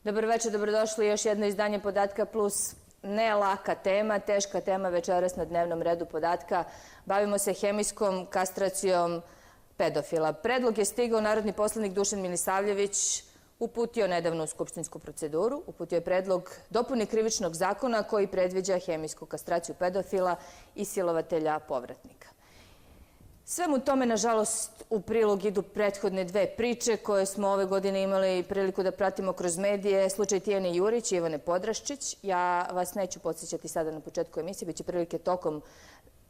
Dobro večer, dobrodošli. Još jedno izdanje Podatka plus. Ne laka tema, teška tema večeras na dnevnom redu Podatka. Bavimo se hemijskom kastracijom pedofila. Predlog je stigao narodni poslanik Dušan Milisavljević, uputio nedavno u skupštinsku proceduru. Uputio je predlog dopune krivičnog zakona koji predviđa hemijsku kastraciju pedofila i silovatelja povratnika. Svemu tome, nažalost, u prilog idu prethodne dve priče koje smo ove godine imali priliku da pratimo kroz medije. Slučaj Tijane Jurić i Ivane Podraščić. Ja vas neću podsjećati sada na početku emisije, biće prilike tokom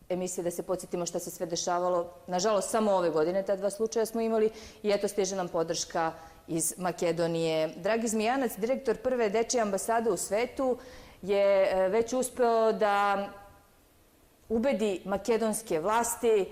emisije da se podsjetimo šta se sve dešavalo. Nažalost, samo ove godine ta dva slučaja smo imali i eto stiže nam podrška iz Makedonije. Dragi Zmijanac, direktor prve dečje ambasade u svetu, je već uspeo da ubedi makedonske vlasti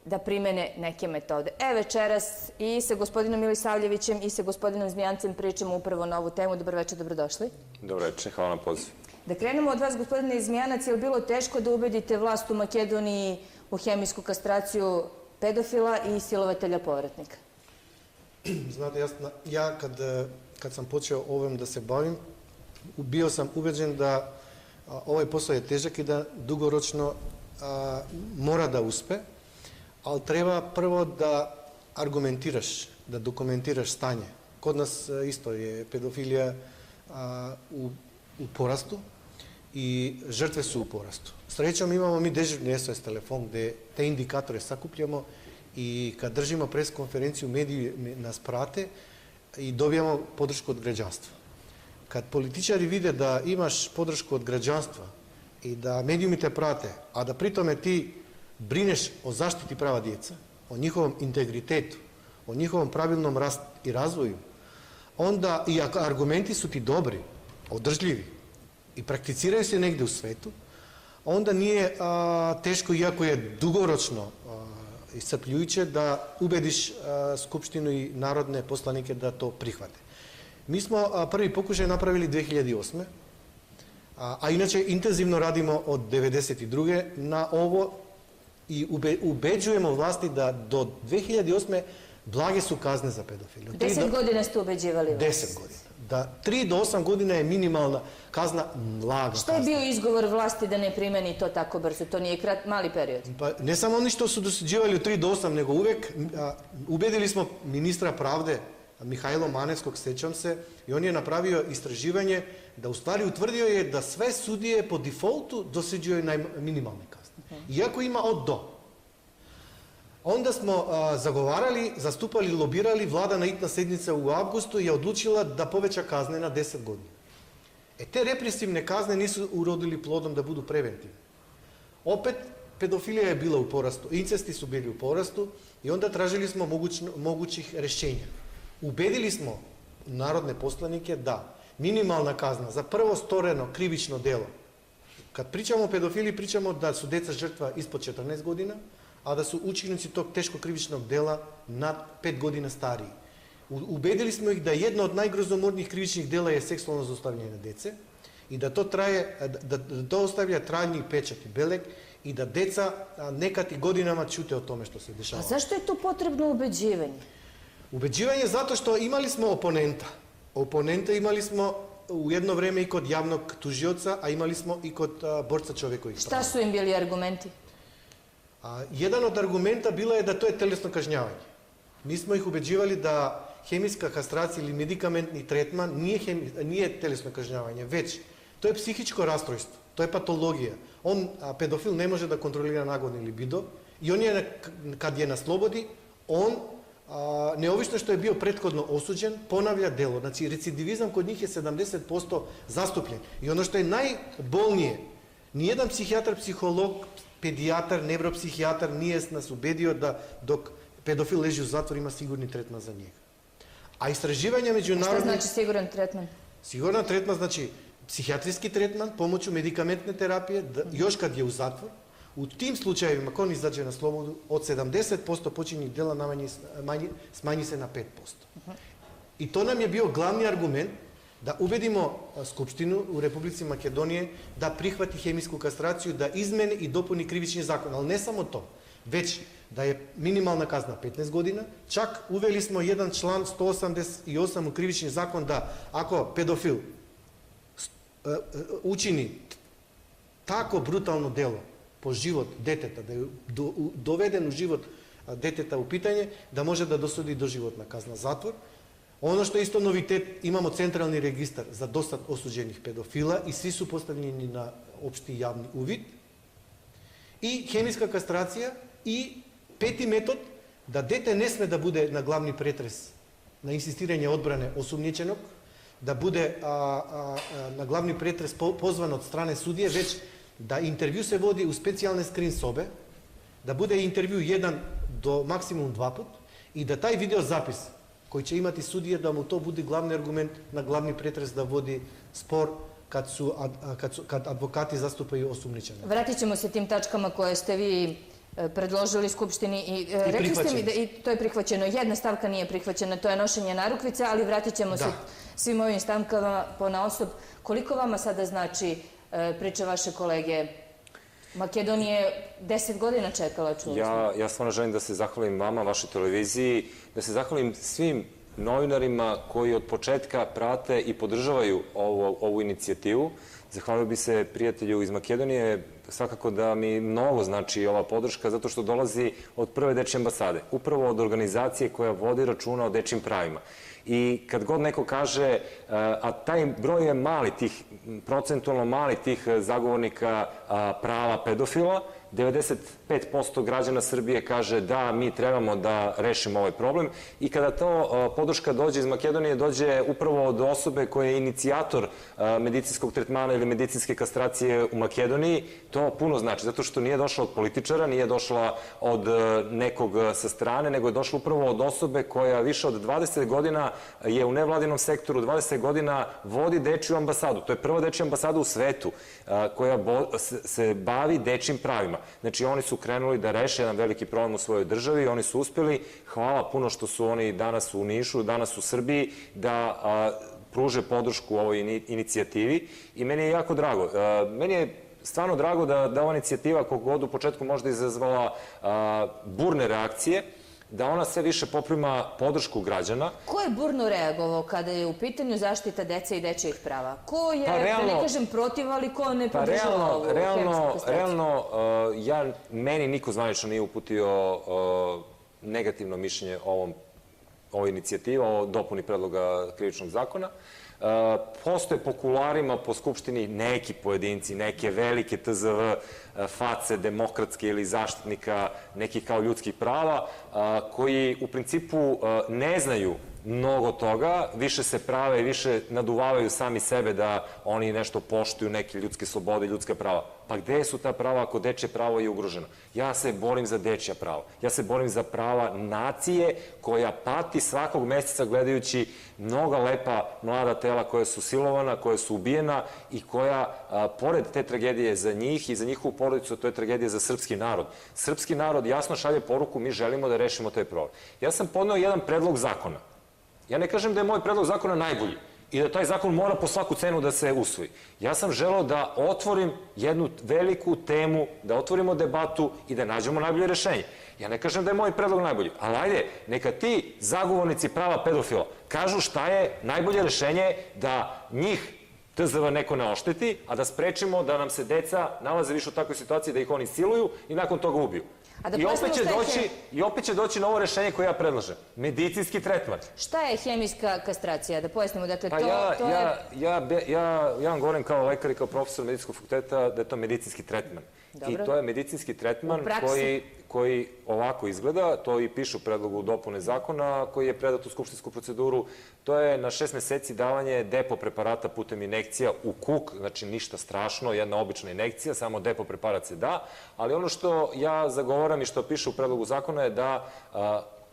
da primene neke metode. Večeras i sa gospodinom Milisavljevićem i sa gospodinom Zmijancem pričamo upravo na ovu temu. Dobro večer, dobrodošli. Dobro večer, hvala na pozivu. Da krenemo od vas, gospodine Zmijanac, je li bilo teško da ubedite vlast u Makedoniji u hemijsku kastraciju pedofila i silovatelja povratnika? Znate, ja kad sam počeo ovim da se bavim, bio sam ubeđen da ovaj posao je težak i da dugoročno mora da uspe, ali treba prvo da argumentiraš, da dokumentiraš stanje. Kod nas isto je pedofilija u porastu i žrtve su u porastu. Srećom imamo mi dežurni SOS telefon gde te indikatore sakupljamo i kad držimo pres konferenciju, mediji nas prate i dobijamo podršku od građanstva. Kad političari vide da imaš podršku od građanstva i da medijumi te prate, a da pritome ti brineš o zaštiti prava djeca, o njihovom integritetu, o njihovom pravilnom rastu i razvoju, onda i ako argumenti su ti dobri, održljivi i prakticiraju se negde u svetu, onda nije teško, iako je dugoročno iscrpljujuće, da ubediš Skupštinu i narodne poslanike da to prihvate. Mi smo prvi pokušaj napravili 2008. A inače intenzivno radimo od 1992. na ovo i ubeđujemo vlasti da do 2008. blage su kazne za pedofiliju. 10 godina ste ubeđivali vas? 10 godina. Da 3 do 8 godina je minimalna kazna, blaga kazna. Šta je bio izgovor vlasti da ne primeni to tako brzo? To nije mali period? Pa ne samo oni što su dosuđivali od 3 do 8, nego uvek ubedili smo ministra pravde, Mihajlo Manevskog, sećam se, i on je napravio istraživanje da u stvari utvrdio je da sve sudije po defaultu dosuđuju minimalne kazne. Iako ima od do. Onda smo zagovarali, zastupali, lobirali, vlada na itna sednica u avgustu je odlučila da poveća kazne na 10 godina. Te represivne kazne nisu urodili plodom da budu preventivne. Opet, pedofilija je bila u porastu, incesti su bili u porastu i onda tražili smo mogućih rešenja. Ubedili smo narodne poslanike da minimalna kazna za prvo storeno krivično delo, kad pričamo o pedofiliji, pričamo da su deca žrtva ispod 14 godina, a da su učinici tog teškog krivičnog dela nad 5 godina stariji. Ubedili smo ih da jedno od najgrozomornijih krivičnih dela je seksualno zlostavljanje dece i da to ostavlja trajni pečat i beleg i da deca nekad i godinama ćute o tome što se dešava. A zašto je tu potrebno ubeđivanje? Ubeđivanje zato što imali smo oponenta. Oponenta imali smo u jedno vreme i kod javnog tužioca, a imali smo i kod borca čovekovih prava. Šta su im bili argumenti? Jedan od argumenta bila je da to je telesno kažnjavanje. Mi smo ih ubeđivali da hemijska kastracija ili medikamentni tretman nije telesno kažnjavanje, već to je psihičko rastrojstvo, to je patologija. Pedofil ne može da kontrolira nagon ili libido i on je, kad je na slobodi, on, neovisno što je bio prethodno osuđen, ponavlja delo. Znači, recidivizam kod njih je 70% zastupljen. I ono što je najbolnije, nijedan psihijatar, psiholog, pedijatar, nevropsihijatar nije nas ubedio da dok pedofil leži u zatvoru ima sigurni tretman za njega. A istraživanja međunarodnih... Šta znači siguran tretman? Siguran tretman znači psihijatrijski tretman pomoću medikamentne terapije, još kad je u zatvor. U tim slučajevima, kad on izađe na slobodu, od 70% počinjenih dela smanji se na 5%. I to nam je bio glavni argument da ubedimo Skupštinu u Republici Makedonije da prihvati hemijsku kastraciju, da izmeni i dopuni krivični zakon. Ali ne samo to. već da je minimalna kazna 15 godina, čak uveli smo jedan član 188 u krivični zakon da ako pedofil učini tako brutalno delo po život deteta, da je doveden u život deteta u pitanje, da može da dosudi doživotna kazna zatvor. Ono što je isto novitet, imamo centralni registar za dosad osuđenih pedofila i svi su postavljeni na opšti javni uvid. I hemijska kastracija i peti metod, da dete ne sme da bude na glavni pretres, na insistiranje odbrane osumnjičenog, da bude na glavni pretres pozvan od strane sudije, već da intervju se vodi u specijalne skrin sobe, da bude intervju 1 do maksimum 2 put i da taj video zapis koji će imati sudije, da mu to bude glavni argument na glavni pretres da vodi spor kad advokati zastupaju osumnjičenog. Vratit ćemo se tim tačkama koje ste vi predložili Skupštini i rekli ste mi da i to je prihvaćeno. Jedna stavka nije prihvaćena, to je nošenje narukvica, ali vratit ćemo se svim ovim stavkama ponaosob. Koliko vama sada znači priča vaše kolege? Makedonija je 10 godina čekala, čuli smo. Ja stvarno želim da se zahvalim vama, vašoj televiziji, da se zahvalim svim novinarima koji od početka prate i podržavaju ovu inicijativu. Zahvalio bi se prijatelju iz Makedonije, svakako da mi mnogo znači ova podrška, zato što dolazi od prve dečje ambasade, upravo od organizacije koja vodi računa o dečjim pravima. I kad god neko kaže, a taj broj je mali, procentualno mali tih zagovornika prava pedofila, 95% građana Srbije kaže da mi trebamo da rešimo ovaj problem i kada to podrška dođe iz Makedonije, dođe upravo od osobe koja je inicijator medicinskog tretmana ili medicinske kastracije u Makedoniji, to puno znači, zato što nije došla od političara, nije došla od nekog sa strane, nego je došla upravo od osobe koja više od 20 godina je u nevladinom sektoru, 20 godina vodi dečju ambasadu. To je prva dečja ambasada u svetu koja se bavi dečjim pravima. Znači, oni su krenuli da reše jedan veliki problem u svojoj državi, oni su uspjeli, hvala puno što su oni danas u Nišu, danas u Srbiji, da pruže podršku ovoj inicijativi i meni je jako drago. Meni je stvarno drago da ova inicijativa, koliko god u početku možda izazvala burne reakcije, da ona sve više poprima podršku građana. Ko je burno reagovao kada je u pitanju zaštita dece i dečijih prava? Ko je, da ne kažem protiv, ali ko ne podržava ovu hemijsku kastraciju? Realno, meni niko zvanično nije uputio negativno mišljenje o ovoj inicijativi, o dopuni predloga krivičnog zakona. Postoje po kularima, po Skupštini neki pojedinci, neke velike TZV face demokratske ili zaštitnika nekih kao ljudskih prava, koji u principu ne znaju mnogo toga, više se prave i više naduvavaju sami sebe da oni nešto poštuju, neke ljudske slobode i ljudska prava. Pa gde su ta prava ako dečje pravo je ugroženo? Ja se borim za dečja prava. Ja se borim za prava nacije koja pati svakog meseca gledajući mnoga lepa mlada tela koja su silovana, koja su ubijena i koja, pored te tragedije za njih i za njihovu porodicu, to je tragedija za srpski narod. Srpski narod jasno šalje poruku, mi želimo da rešimo taj problem. Ja sam podneo jedan predlog zakona. Ja ne kažem da je moj predlog zakona najbolji i da taj zakon mora po svaku cenu da se usvoji. Ja sam želeo da otvorim jednu veliku temu, da otvorimo debatu i da nađemo najbolje rešenje. Ja ne kažem da je moj predlog najbolji, ali ajde, neka ti zagovornici prava pedofila kažu šta je najbolje rešenje da njih TZV neko ne ošteti, a da sprečimo da nam se deca nalaze više u takvoj situaciji da ih oni siluju i nakon toga ubiju. I opet će doći novo rešenje koje ja predlažem. Medicinski tretman. Šta je hemijska kastracija? Da pojasnimo, dakle, to je... Ja vam govorim kao lekar i kao profesor medicinskog fakulteta da je to medicinski tretman. I to je medicinski tretman koji ovako izgleda, to i piše u predlogu dopune zakona koji je predat u skupštinsku proceduru. To je na 6 meseci davanje depo preparata putem injekcija u kuk, znači ništa strašno, jedna obična injekcija, samo depo preparat se da, ali ono što ja zagovaram i što piše u predlogu zakona je da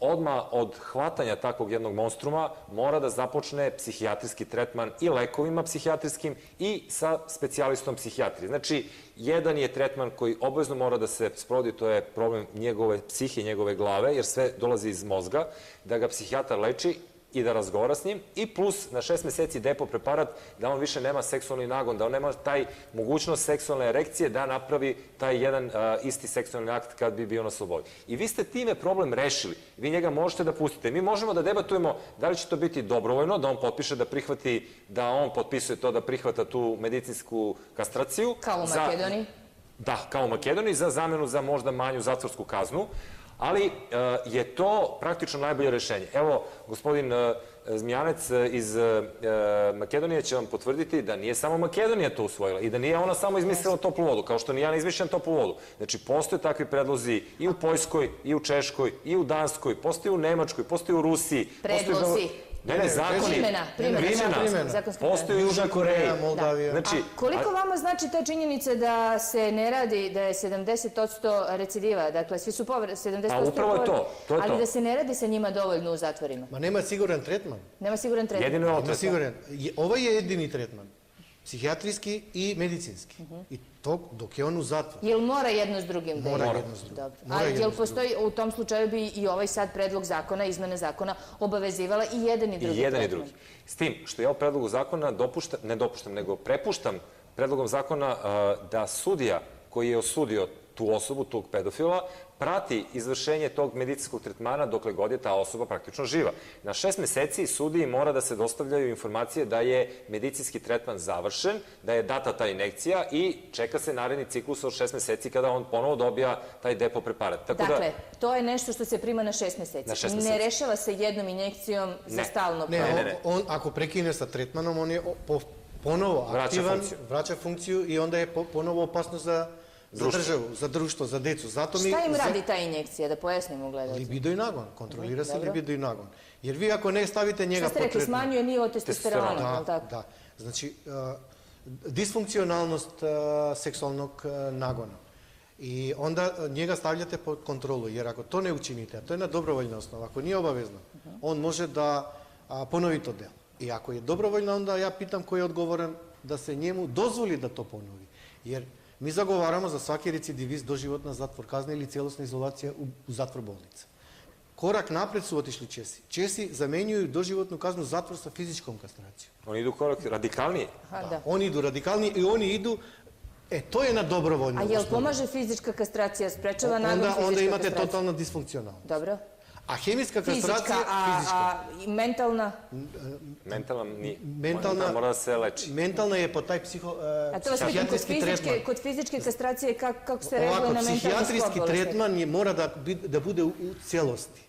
odmah od hvatanja takvog jednog monstruma mora da započne psihijatrijski tretman i lekovima psihijatrijskim i sa specijalistom psihijatrije. Znači, jedan je tretman koji obavezno mora da se sprovodi, to je problem njegove psihe, njegove glave, jer sve dolazi iz mozga, da ga psihijatar leči i da razgovara s njim, i plus na 6 meseci depo preparat da on više nema seksualni nagon, da on nema taj mogućnost seksualne erekcije da napravi taj jedan isti seksualni akt kad bi bio na slobodi. I vi ste time problem rešili. Vi njega možete da pustite. Mi možemo da debatujemo da li će to biti dobrovoljno, da on potpiše, da prihvati, da on potpisuje to, da prihvata tu medicinsku kastraciju. Kao u Makedoniji. Da, kao u Makedoniji, za zamenu za možda manju zatvorsku kaznu, ali je to praktično najbolje rešenje. Evo, gospodin Zmijanec iz Makedonije će vam potvrditi da nije samo Makedonija to usvojila i da nije ona samo izmislila toplu vodu, kao što ni ja ne izmišljam toplu vodu. Znači, postoje takvi predlozi i u Poljskoj, i u Češkoj, i u Danskoj, postoje u Nemačkoj, postoje u Rusiji. Predlozi. Ne, zakoni. Primjena. Postoji u Južnoj Koreji. Moldavija. Znači, Koliko vama znači ta činjenica da se ne radi, da je 70% recidiva, dakle svi su 70% Pa upravo je to, to je to. ali da se ne radi sa njima dovoljno u zatvorima? Ma nema siguran tretman. Nema siguran tretman. jedino je ovo Ima siguran. Ovo je jedini tretman. Psihijatrijski i medicinski. I to dok je on u zatvoru. Jel mora jedno s drugim da Mora ide? jedno s drugim. Dobro. Mora A jedno jel s postoji, u tom slučaju bi i ovaj sad predlog zakona, izmene zakona, obavezivala i jedan i drugi I jedan i tretman? drugi. S tim što ja u predlogu zakona ne dopuštam, nego prepuštam predlogom zakona da sudija koji je osudio tu osobu, tog pedofila, prati izvršenje tog medicinskog tretmana dokle god je ta osoba praktično živa. Na 6 meseci sudiji mora da se dostavljaju informacije da je medicinski tretman završen, da je data ta injekcija i čeka se naredni ciklus od 6 meseci kada on ponovo dobija taj depo preparat. Dakle, to je nešto što se prima na 6 meseci. Na 6 meseci. Ne rešava se jednom injekcijom za stalno. Ne, on ako prekine sa tretmanom, on je ponovo aktivan, vraća funkciju i onda je ponovo opasno za državu, za društvo, za decu. Šta im radi ta injekcija, da pojasnimo gledalcima? Libido i nagon. Kontrolira se libido i nagon. Jer vi ako ne stavite njega pod tretman... Šta ste rekli, smanjuje nivo testosterona, je tako? Da. Znači, disfunkcionalnost seksualnog nagona. I onda njega stavljate pod kontrolu. Jer ako to ne učinite, a to je na dobrovoljna osnova, ako nije obavezno, on može da ponovi to delo. I ako je dobrovoljno, onda ja pitam ko je odgovoran da se njemu dozvoli da to ponovi. Jer mi zagovaramo za svaki recidivist doživotna zatvor kazne ili celosna izolacija u zatvor bolnica. Korak napred su otišli Česi. Česi zamenjuju doživotnu kaznu zatvor sa fizičkom kastracijom. Oni idu korak radikalnije. Oni idu radikalnije i oni idu, to je na dobrovoljnu osnovu. A jel pomaže fizička kastracija, sprečava nagon fizička kastracija? Onda imate totalno disfunkcionalno. Dobro. A hemijska kastracija fizička. A mentalna? Mentalna nije. Mentalna mora da se leči. Mentalna je po taj psihijatrijski tretman. Kod fizičke kastracije kako se reaguje na mentalni sklop? Psihijatrijski tretman mora da bude u celosti.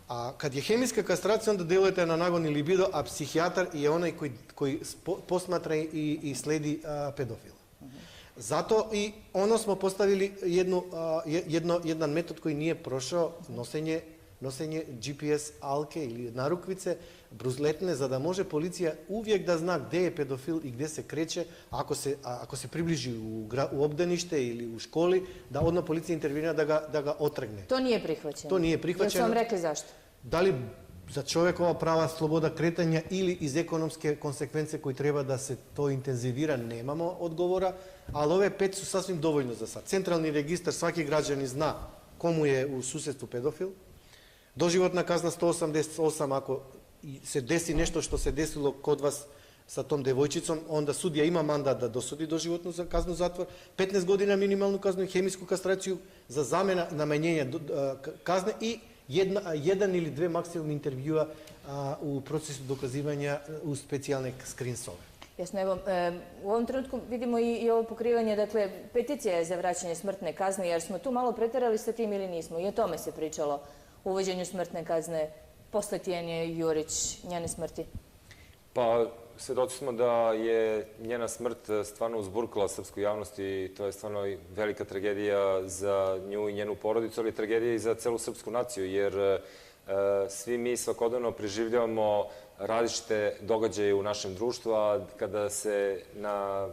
A kad je hemijska kastracija, onda delujete na nagon i libido, a psihijatar je onaj koji posmatra i sledi pedofila. Zato i ono smo postavili jedan metod koji nije prošao, nosenje GPS alke ili narukvice, bruzletne, za da može policija uvijek da zna gde je pedofil i gde se kreće, ako se približi u obdanište ili u školi, da odmah policija intervenira da ga otrgne. To nije prihvaćeno? To nije prihvaćeno. Jel su vam rekli zašto? Da li za čovjekova prava, sloboda kretanja ili iz ekonomske konsekvence koji treba da se to intenzivira, nemamo odgovora, ali ove 5 su sasvim dovoljno za sad. Centralni registar, svaki građanin zna komu je u susedstvu pedofil. Doživotna kazna 188, ako se desi nešto što se desilo kod vas sa tom devojčicom, onda sudija ima mandat da dosudi doživotnu kaznu zatvor, 15 godina minimalnu kaznu i hemijsku kastraciju za zamena namanjenja kazne i jedan ili dve maksimalne intervjua u procesu dokazivanja u specijalne skrinsove. Jasno, evo, u ovom trenutku vidimo i ovo pokrivanje, dakle, peticija je za vraćanje smrtne kazne, jer smo tu malo preterali sa tim ili nismo. I o tome se pričalo, o uvođenju smrtne kazne posle Tijane Jurić, njene smrti. Pa, svedoci smo da je njena smrt stvarno uzburkala srpsku javnost i to je stvarno velika tragedija za nju i njenu porodicu, ali tragedija i za celu srpsku naciju, jer svi mi svakodnevno preživljavamo različite događaje u našem društvu, a kada se na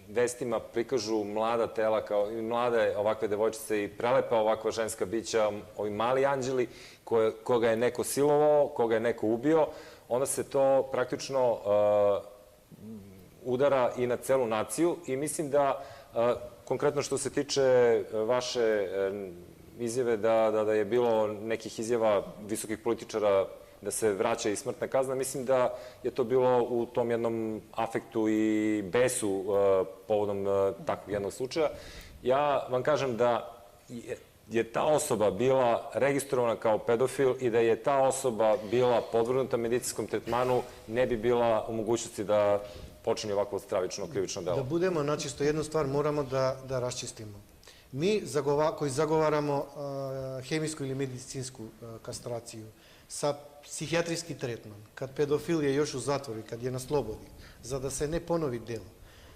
vestima prikažu mlada tela, kao i mlade ovakve devojčice i prelepa ovakva ženska bića, ovi mali anđeli koga je neko silovao, koga je neko ubio, onda se to praktično udara i na celu naciju i mislim da, konkretno što se tiče vaše izjave da je bilo nekih izjava visokih političara da se vraća i smrtna kazna. Mislim da je to bilo u tom jednom afektu i besu povodom takvog jednog slučaja. Ja vam kažem da je ta osoba bila registrovana kao pedofil i da je ta osoba bila podvrgnuta medicinskom tretmanu, ne bi bila u mogućnosti da počinje ovako stravično krivično delo. Da budemo načisto, jednu stvar moramo da raščistimo. Mi koji zagovaramo hemijsku ili medicinsku kastraciju sa psihijatrijski tretman, kad pedofil je još u zatvoru i kad je na slobodi, za da se ne ponovi delo,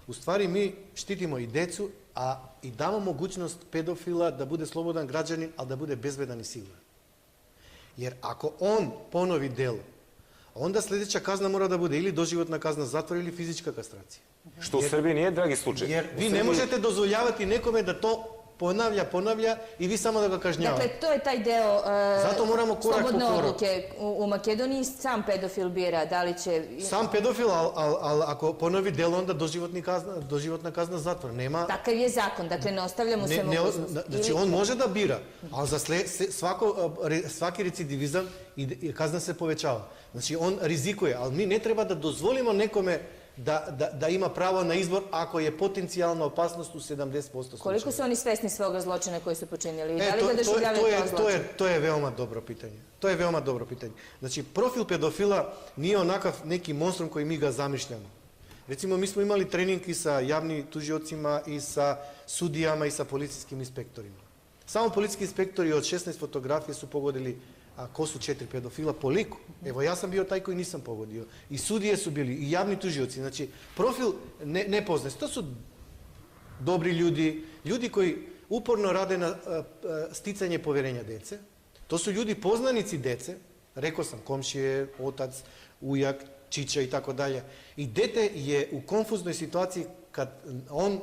u stvari mi štitimo i decu, a i damo mogućnost pedofila da bude slobodan građanin, ali da bude bezbedan i siguran. Jer ako on ponovi delo, onda sljedeća kazna mora da bude ili doživotna kazna zatvora ili fizička kastracija. Što u Srbiji nije dragi slučaj. Jer vi ne možete dozvoljavati nekome da to ponavlja i vi samo da ga kažnjavate. Dakle, to je taj deo Zato moramo korak po slobodne korak. odluke. U Makedoniji sam pedofil bira da li će... Sam pedofil, ali ako ponovi delo, onda doživotna kazna zatvora. Nema... Takav je zakon, dakle ne ostavljamo se mogućnost. Znači, on može da bira, ali za svaki recidivizam kazna se povećava. Znači, on rizikuje, ali mi ne treba da dozvolimo nekome da ima pravo na izbor ako je potencijalna opasnost u 70% slučajeva. Koliko su oni svesni svoga zločina koji su počinili? I da li ga doživljavaju kao zločin? To je veoma dobro pitanje. To je veoma dobro pitanje. Znači, profil pedofila nije onakav neki monstrum koji mi ga zamišljamo. Recimo, mi smo imali trening i sa javnim tužiocima i sa sudijama i sa policijskim inspektorima. Samo policijski inspektori od 16 fotografije su pogodili ko su 4 pedofila po liku. Evo, ja sam bio taj koji nisam pogodio. I sudije su bili, i javni tužioci. Znači, profil ne poznaje. To su dobri ljudi, ljudi koji uporno rade na sticanje poverenja dece. To su ljudi poznanici dece. Rekao sam, komšije, otac, ujak, čiča i tako dalje. I dete je u konfuznoj situaciji kad on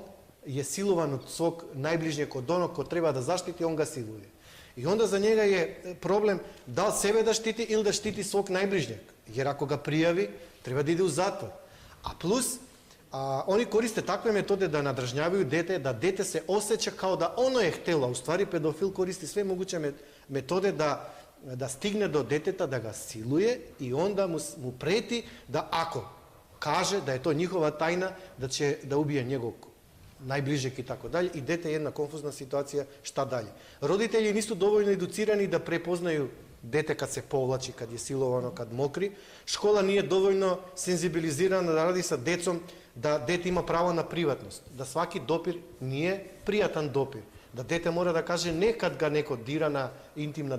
je silovan od svog najbližnjeg, od onog ko treba da zaštiti, on ga siluje. I onda za njega je problem da li sebe da štiti ili da štiti svog najbližnjeg. Jer ako ga prijavi, treba da ide u zatvor. A plus, oni koriste takve metode da nadražnjavaju dete, da dete se osjeća kao da ono je htjelo. U stvari, pedofil koristi sve moguće metode da stigne do deteta, da ga siluje i onda mu preti da ako kaže da je to njihova tajna, da će da ubije njegovog najbližeg i tako dalje, i dete je jedna konfuzna situacija, šta dalje. Roditelji nisu dovoljno educirani da prepoznaju dete kad se povlači, kad je silovano, kad mokri. Škola nije dovoljno senzibilizirana da radi sa decom, da dete ima pravo na privatnost, da svaki dopir nije prijatan dopir, da dete mora da kaže ne kad ga neko dira na intimna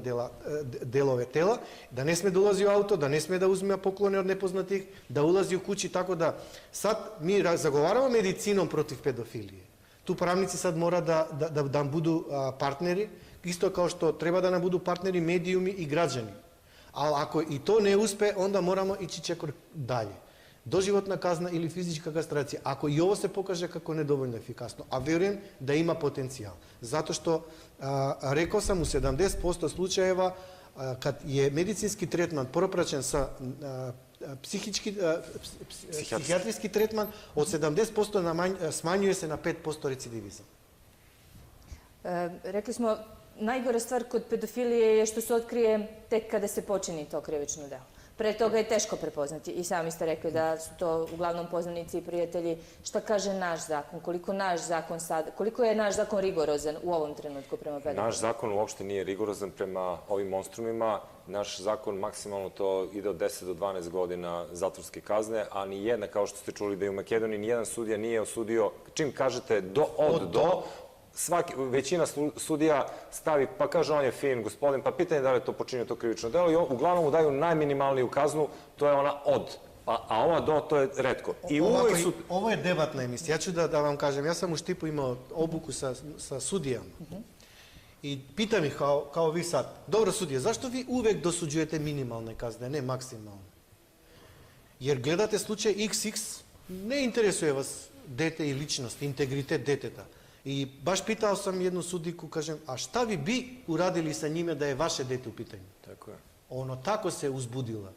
delove tela, da ne sme da ulazi u auto, da ne sme da uzme poklone od nepoznatih, da ulazi u kući, tako da sad mi zagovaramo medicinom protiv pedofilije. Tu pravnici sad mora da nam budu partneri, isto kao što treba da nam budu partneri medijumi i građani. Ali ako i to ne uspe, onda moramo ići čekor dalje. Doživotna kazna ili fizička kastracija. Ako i ovo se pokaže kako nedovoljno efikasno, a vjerujem da ima potencijal. Zato što, rekao sam, u 70% slučajeva, kad je medicinski tretman propraćen sa psihijatrijski tretman, od 70% smanjuje se na 5% recidivizam. Rekli smo, najgora stvar kod pedofilije je što se otkrije tek kada se počini to krivično delo. Pre toga je teško prepoznati. I sami ste rekli da su to uglavnom poznanici i prijatelji. Šta kaže naš zakon? Koliko je naš zakon rigorozan u ovom trenutku prema pedofilima? Naš zakon uopšte nije rigorozan prema ovim monstrumima. Naš zakon maksimalno to ide od 10 do 12 godina zatvorske kazne, a ni jedna, kao što ste čuli da je u Makedoniji, nijedan sudija nije osudio, čim kažete od do, većina sudija stavi, pa kaže on je fin gospodin, pa pitanje da li je to počinio to krivično delo i uglavnom mu daju najminimalniju kaznu, to je ona od. A ova do, to je retko. Ovo je debatna emisija. Ja ću da vam kažem, ja sam u Štipu imao obuku sa sudijama i pitam ih kao vi sad, dobro sudije, zašto vi uvek dosuđujete minimalne kazne, ne maksimalne? Jer gledate slučaj XX, ne interesuje vas dete i ličnost, integritet deteta. I baš pitao sam jednu sudijku, kažem, a šta bi uradili sa njime da je vaše dete u pitanju? Tako je. Ono tako se uzbudila,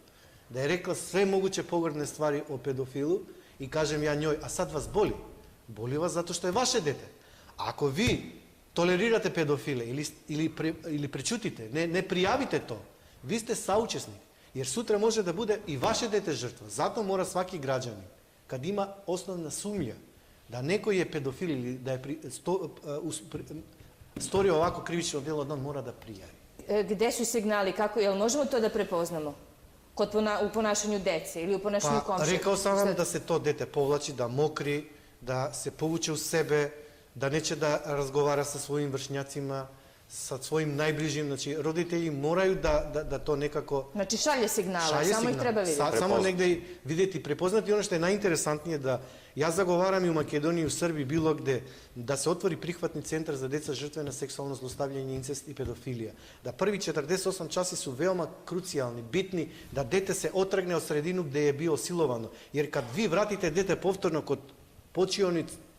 da je rekla sve moguće pogrdne stvari o pedofilu i kažem ja njoj, a sad vas boli? Boli vas zato što je vaše dete. Ako vi tolerirate pedofile ili prečutite, ne prijavite to, vi ste saučesnik. Jer sutra može da bude i vaše dete žrtva. Zato mora svaki građanin, kad ima osnovna sumnja da neko je pedofil ili da je storio ovako krivično djelo, da on mora da prijavi. Gde su signali? Kako? Jel možemo to da prepoznamo? U ponašanju dece ili u ponašanju komšija? Rekao sam vam da se to dete povlači, da mokri, da se povuče u sebe, da neće da razgovara sa svojim vršnjacima, sa svojim najbližim. Znači, roditelji moraju da to nekako... Znači, šalje signala, samo ih treba vidjeti. Samo negde vidjeti, prepoznati. Ono što je najinteresantnije da ja zagovaram i u Makedoniji, u Srbiji, bilo gde, da se otvori prihvatni centar za deca žrtve na seksualno zlostavljanje, incest i pedofilija. Da prvi 48 časi su veoma krucijalni, bitni, da dete se otragne od sredinu gde je bio silovano. Jer kad vi vratite dete povtorno kod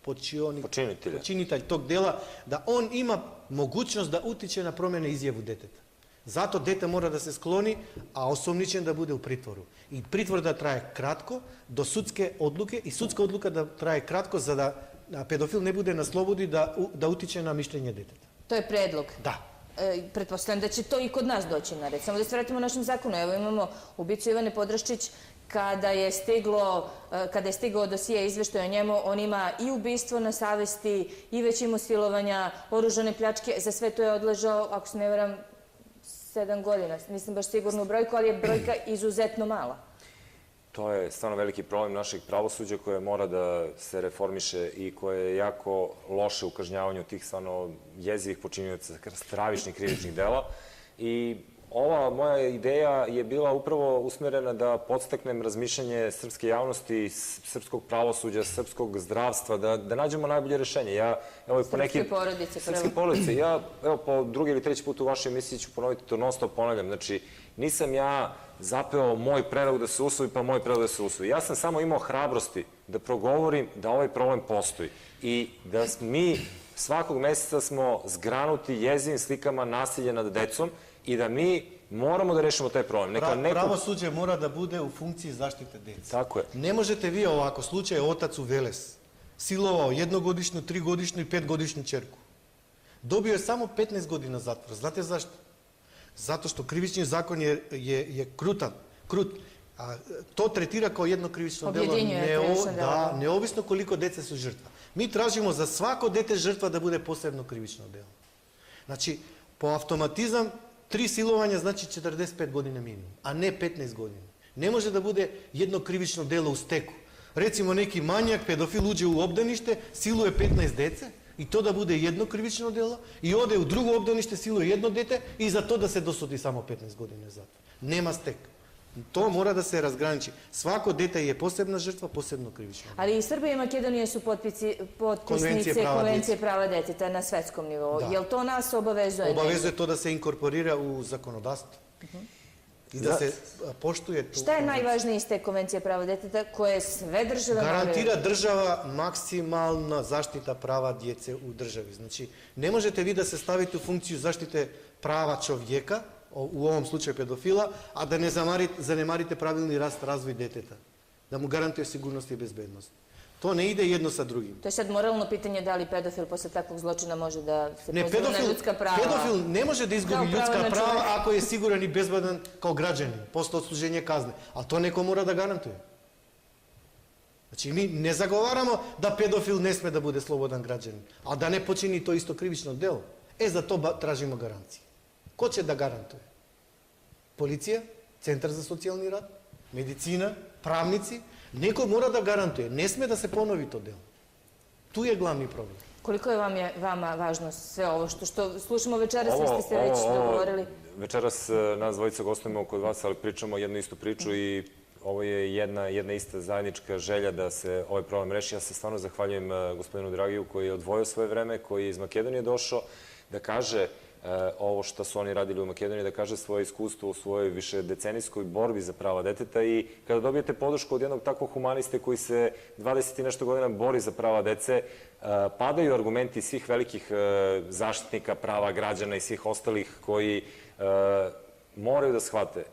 počinitelj tog dela, da on ima mogućnost da utiče na promjene izjavu deteta. Zato dete mora da se skloni, a osumnjičen da bude u pritvoru. I pritvor da traje kratko, do sudske odluke, i sudska odluka da traje kratko, za da pedofil ne bude na slobodi da utiče na mišljenje deteta. To je predlog? Da. Pretpostavljam da će to i kod nas doći na red. Samo da se vratimo našem zakonu. Evo imamo ubicu Ivane Podraščić. Kada je stigao dosije izveštaj o njemu, on ima i ubistvo na savesti, i već imao silovanja, oružane pljačke. Za sve to je odležao, ako se ne varam, 7 godina. Nisam baš sigurna u brojku, ali je brojka izuzetno mala. To je stvarno veliki problem našeg pravosuđa koje mora da se reformiše i koje je jako loše u kažnjavanju tih stvarno jezivih počinioca stravičnih krivičnih dela. I ova moja ideja je bila upravo usmerena da podstaknem razmišljanje srpske javnosti, srpskog pravosuđa, srpskog zdravstva, da nađemo najbolje rešenje. Srpske porodice. Srpske porodice. Ja, evo, po drugi ili treći put u vašoj emisiji ću ponoviti to, non stop ponavljam. Znači, nisam ja zapeo moj predlog da se usvoji, pa moj predlog da se usvoji. Ja sam samo imao hrabrosti da progovorim da ovaj problem postoji i da mi svakog meseca smo zgranuti jezivim slikama nasilja nad decom i da mi moramo da rešimo taj problem. Pravosuđe mora da bude u funkciji zaštite dece. Tako je. Ne možete vi ovako, slučaj otac u Veles, silovao 1-godišnju, 3-godišnju i 5-godišnju ćerku. Dobio je samo 15 godina zatvora. Znate zašto? Zato što krivični zakon je krut. To tretira kao jedno krivično delo. Neovisno koliko dece su žrtva. Mi tražimo za svako dete žrtva da bude posebno krivično delo. Znači, po automatizam 3 silovanja znači 45 godina minimum, a ne 15 godina. Ne može da bude jedno krivično delo u steku. Recimo neki manjak, pedofil uđe u obdanište, siluje 15 dece i to da bude jedno krivično delo i ode u drugo obdanište, siluje jedno dete i za to da se dosudi samo 15 godina zatvora. Nema stek. To mora da se razgraniči. Svako dete je posebna žrtva, posebno krivično. Ali i Srbija i Makedonija su potpisnice Konvencije prava deteta na svetskom nivou. Jel to nas obavezuje? Obavezuje to da se inkorporira u zakonodavstvo. I da se poštuje to. Šta je najvažnije iz te Konvencije prava deteta koje sve države moraju? Garantira država maksimalna zaštita prava djece u državi. Znači, ne možete vi da se stavite u funkciju zaštite prava čovjeka, u ovom slučaju pedofila, a da ne zanemarite pravilni rast, razvoj deteta. Da mu garantuje sigurnost i bezbednost. To ne ide jedno sa drugim. To je sad moralno pitanje da li pedofil posle takvog zločina može da se poziva na ljudska prava. Pedofil ne može da izgubi ljudska prava ako je siguran i bezbedan kao građanin posle odsluženja kazne. Ali to neko mora da garantuje. Znači, mi ne zagovaramo da pedofil ne sme da bude slobodan građanin, a da ne počini to isto krivično delo. Za to tražimo garancije. Ko će da garantuje? Policija, Centar za socijalni rad, medicina, pravnici. Neko mora da garantuje. Ne sme da se ponovi to delo. Tu je glavni problem. Koliko je vama važno sve ovo što slušamo večeras, vi ste se već dogovorili? Večeras nas dvojica gostujemo kod vas, ali pričamo jednu istu priču i ovo je jedna ista zajednička želja da se ovaj problem reši. Ja se stvarno zahvaljujem gospodinu Dragiju koji je odvojio svoje vreme, koji je iz Makedonije došao da kaže ovo što su oni radili u Makedoniji, da kaže svoje iskustvo u svojoj višedecenijskoj borbi za prava deteta i kada dobijete podršku od jednog takvog humaniste koji se 20 i nešto godina bori za prava dece, padaju argumenti svih velikih zaštitnika prava građana i svih ostalih koji moraju da shvate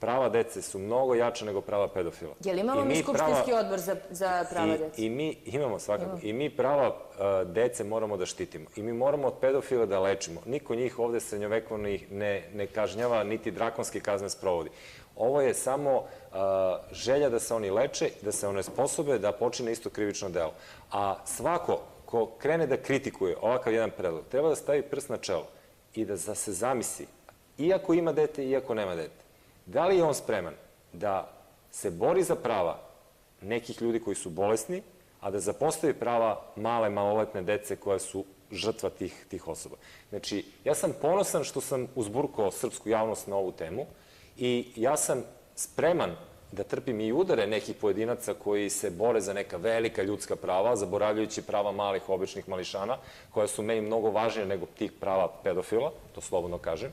prava dece su mnogo jače nego prava pedofila. Je li imamo mi skupštinski odbor za prava dece? I mi imamo svakako. I mi prava dece moramo da štitimo. I mi moramo od pedofila da lečimo. Niko njih ovde srednjovekovnih ne kažnjava, niti drakonske kazne sprovodi. Ovo je samo želja da se oni leče, da se one sposobe, da počine isto krivično delo. A svako ko krene da kritikuje ovakav jedan predlog, treba da stavi prst na čelo i da se zamisli, iako ima dete, iako nema dete, da li je on spreman da se bori za prava nekih ljudi koji su bolesni, a da zapostavi prava male, maloletne dece koja su žrtva tih osoba. Znači, ja sam ponosan što sam uzburkao srpsku javnost na ovu temu i ja sam spreman da trpim i udare nekih pojedinaca koji se bore za neka velika ljudska prava, zaboravljajući prava malih, običnih mališana, koja su meni mnogo važnije nego tih prava pedofila, to slobodno kažem.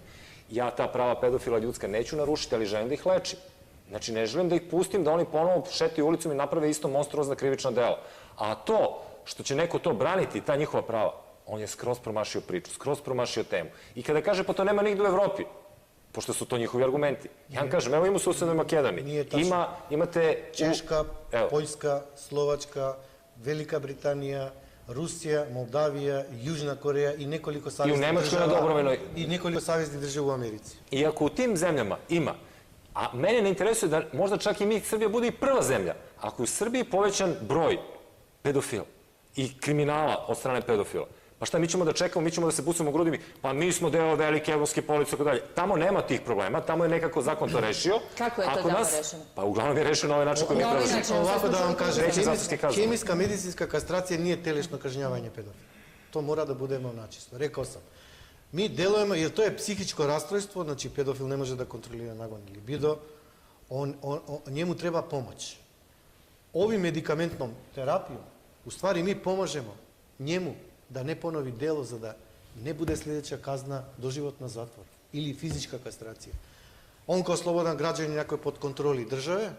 Ja ta prava pedofila ljudska neću narušiti, ali želim da ih lečim. Znači, ne želim da ih pustim da oni ponovo šetaju ulicom i naprave isto monstruozna krivična dela. A to što će neko to braniti, ta njihova prava, on je skroz promašio priču, skroz promašio temu. I kada kaže, pa to nema nigde u Evropi, pošto su to njihovi argumenti. Ja vam kažem, evo ima u susednoj Makedoniji. Nije tačno. Imate... Češka, Poljska, Slovačka, Velika Britanija, Rusija, Moldavija, Južna Koreja i nekoliko saveznih država u Americi. I ako u tim zemljama ima, a mene ne interesuje da možda čak i mi Srbija bude i prva zemlja, ako je u Srbiji povećan broj pedofila i kriminala od strane pedofila, pa šta, mi ćemo da čekamo, mi ćemo da se pucamo u grudi, pa mi smo deo velike evropske police, tako dalje. Tamo nema tih problema, tamo je nekako zakon to rešio. Kako je to tamo rešeno? Pa uglavnom je rešeno na ovaj način koji mi prelažimo. Ovako da vam kažem, hemijska medicinska kastracija nije telesno kažnjavanje pedofila. To mora da budemo načisto. Rekao sam, mi delujemo, jer to je psihičko rastrojstvo, znači pedofil ne može da kontrolira nagon libido, njemu treba pomoć. Ovim medikamentnom terapijom, u stvari mi pomažemo njemu da ne ponovi delo, za da ne bude sljedeća kazna doživotna zatvor ili fizička kastracija. On kao slobodan građanin, ako je pod kontroli države,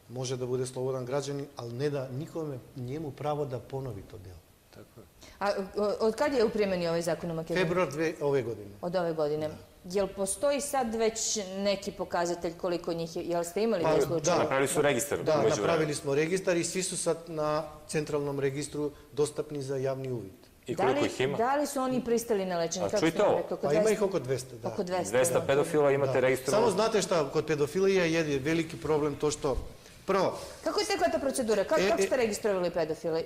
može da bude slobodan građanin, ali ne da nikome njemu pravo da ponovi to delo. A od kad je u primjeni ovaj zakon u Makedoniji? Februar ove godine. Od ove godine. Jel postoji sad već neki pokazatelj koliko njih je? Jel ste imali taj slučaj? Da, napravili su registar. Da, napravili smo registar i svi su sad na centralnom registru dostupni za javni uvid. I koliko ih ima? Da li su oni pristali na lečenje? A čujte ovo. Pa ima ih oko 200, da. Oko 200. 200 pedofila imate registrovano. Samo znate šta, kod pedofilije je veliki problem to što prvo... Kako je tekla ta procedura? Kako ste registrovali pedofile?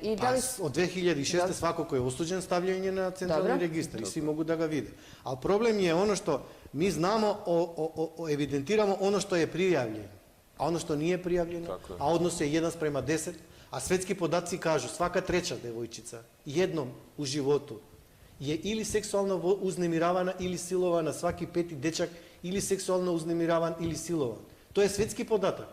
Od 2006. svako ko je osuđen stavljen je na centralni registar i svi mogu da ga vide. Ali problem je ono što mi znamo, evidentiramo ono što je prijavljeno, a ono što nije prijavljeno, a odnos je 1:10, a svetski podaci kažu svaka treća devojčica jednom u životu je ili seksualno uznemiravana ili silovana, svaki peti dečak ili seksualno uznemiravan ili silovan. To je svetski podatak.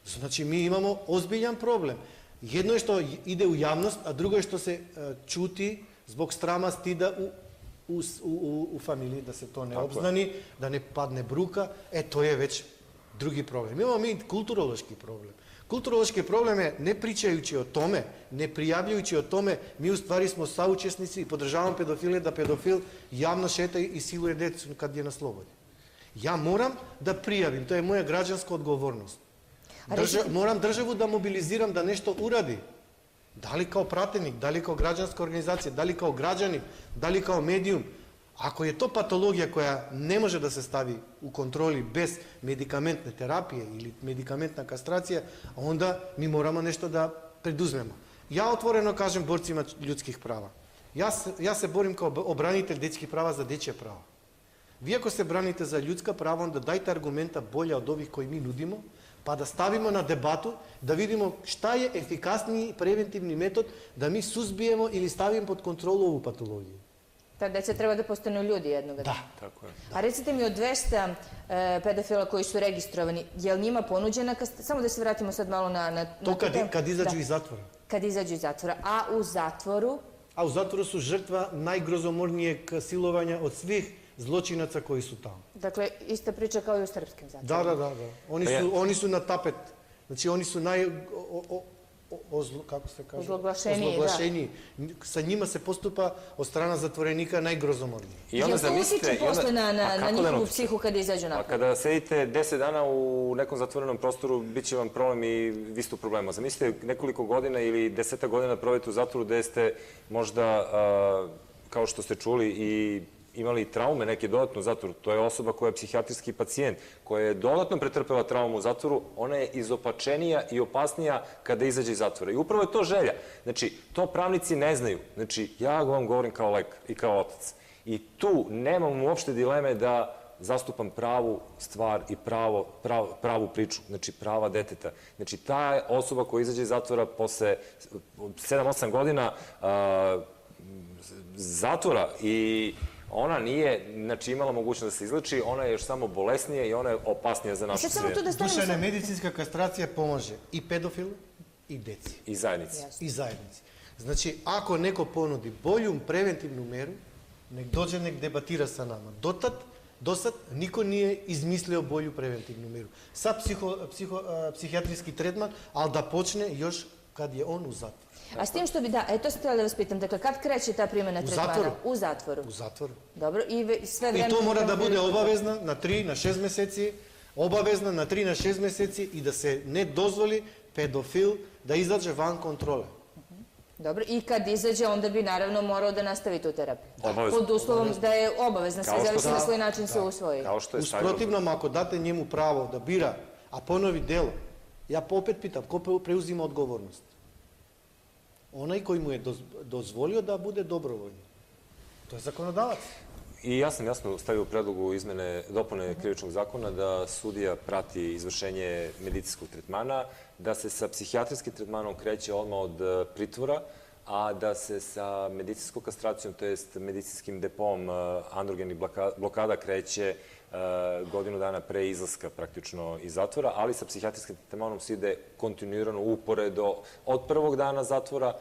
Znači, mi imamo ozbiljan problem. Jedno je što ide u javnost, a drugo je što se čuti zbog strama, stida u familiji, da se to ne obznani, da ne padne bruka. To je već drugi problem. Imamo mi kulturološki problem. Kulturološki problem je, ne pričajući o tome, ne prijavljujući o tome, mi u stvari smo saučesnici i podržavamo pedofile, da pedofil javno šeta i siluje decu kad je na slobodi. Ja moram da prijavim, to je moja građanska odgovornost. Moram državu da mobiliziram da nešto uradi. Da li kao pratenik, da li kao građanska organizacija, da li kao građanin, da li kao medijum. Ako je to patologija koja ne može da se stavi u kontroli bez medikamentne terapije ili medikamentna kastracija, onda mi moramo nešto da preduzmemo. Ja otvoreno kažem borcima ljudskih prava. Ja se borim kao obranitelj dečjih prava za dečje prava. Vi ako se branite za ljudska prava, onda dajte argumenta bolja od ovih koji mi nudimo, pa da stavimo na debatu, da vidimo šta je efikasniji preventivni metod da mi suzbijemo ili stavimo pod kontrolu ovu patologiju. Ta deca treba da postanu ljudi jednog dana. Da, tako je. A recite mi, od 200 pedofila koji su registrovani, je li njima ponuđena kastracija? Samo da se vratimo sad malo na... To kad izađu iz zatvora. Kad izađu iz zatvora. A u zatvoru? A u zatvoru su žrtva najgrozomornijeg silovanja od svih zločinaca koji su tamo. Dakle, ista priča kao i u srpskim zatvorima. Da. Oni su na tapet. Znači, oni su kako se kaže? Ozloglašeniji. Sa njima se postupa od strana zatvorenika najgrozomornije. Jel to utiče posle na njihovu psihu kada izađu napolje? A kada sedite 10 dana u nekom zatvorenom prostoru, bit će vam problem i vi ste u problemu. Zamislite nekoliko godina ili 10 godina provedete u zatvoru gde ste možda, kao što ste čuli, i imali traume neke dodatno u zatvoru, to je osoba koja je psihijatrijski pacijent, koja je dodatno pretrpela traumu u zatvoru, ona je izopačenija i opasnija kada izađe iz zatvora. I upravo je to želja. Znači, to pravnici ne znaju. Znači, ja vam govorim kao lekar i kao otac. I tu nemam uopšte dileme da zastupam pravu stvar i pravu priču, znači prava deteta. Znači, ta osoba koja izađe iz zatvora posle 7-8 godina zatvora i ona nije, znači, imala mogućnost da se izleči, ona je još samo bolesnija i ona je opasnija za našu sredinu. Dušane, medicinska kastracija pomaže i pedofilu i deci. I zajednici. I zajednici. Znači, ako neko ponudi bolju preventivnu meru, nek dođe, nek debatira sa nama. Dosad niko nije izmislio bolju preventivnu meru. Sa psihijatrijski tretman, ali da počne još kad je on u zatvoru. A s tim što bi, da, to sam htjela da vas pitam, dakle, kad kreće ta primjena tretmana? U zatvoru. U zatvoru. Dobro, i sve vreme... I to mora da bude obavezna na 3 na 6 meseci, obavezna na 3 na 6 meseci i da se ne dozvoli pedofil da izađe van kontrole. Dobro, i kad izađe, onda bi naravno morao da nastavi tu terapiju. Obavezno. Pod uslovom da je obavezna, sve zavisi na svoj način se usvoji. Uz protivnom, ako date njemu pravo da bira, a ponovi delo, ja opet pitam, ko preuzima odgovornost? Onaj koji mu je dozvolio da bude dobrovoljno. To je zakonodavac. I ja sam jasno stavio u predlogu izmene dopune krivičnog zakona da sudija prati izvršenje medicinskog tretmana, da se sa psihijatrijskim tretmanom kreće odmah od pritvora, a da se sa medicinskom kastracijom, to jest medicinskim depom androgenih blokada kreće godinu dana pre izlaska praktično iz zatvora, ali sa psihijatrijskim tretmanom se ide kontinuirano uporedo od prvog dana zatvora,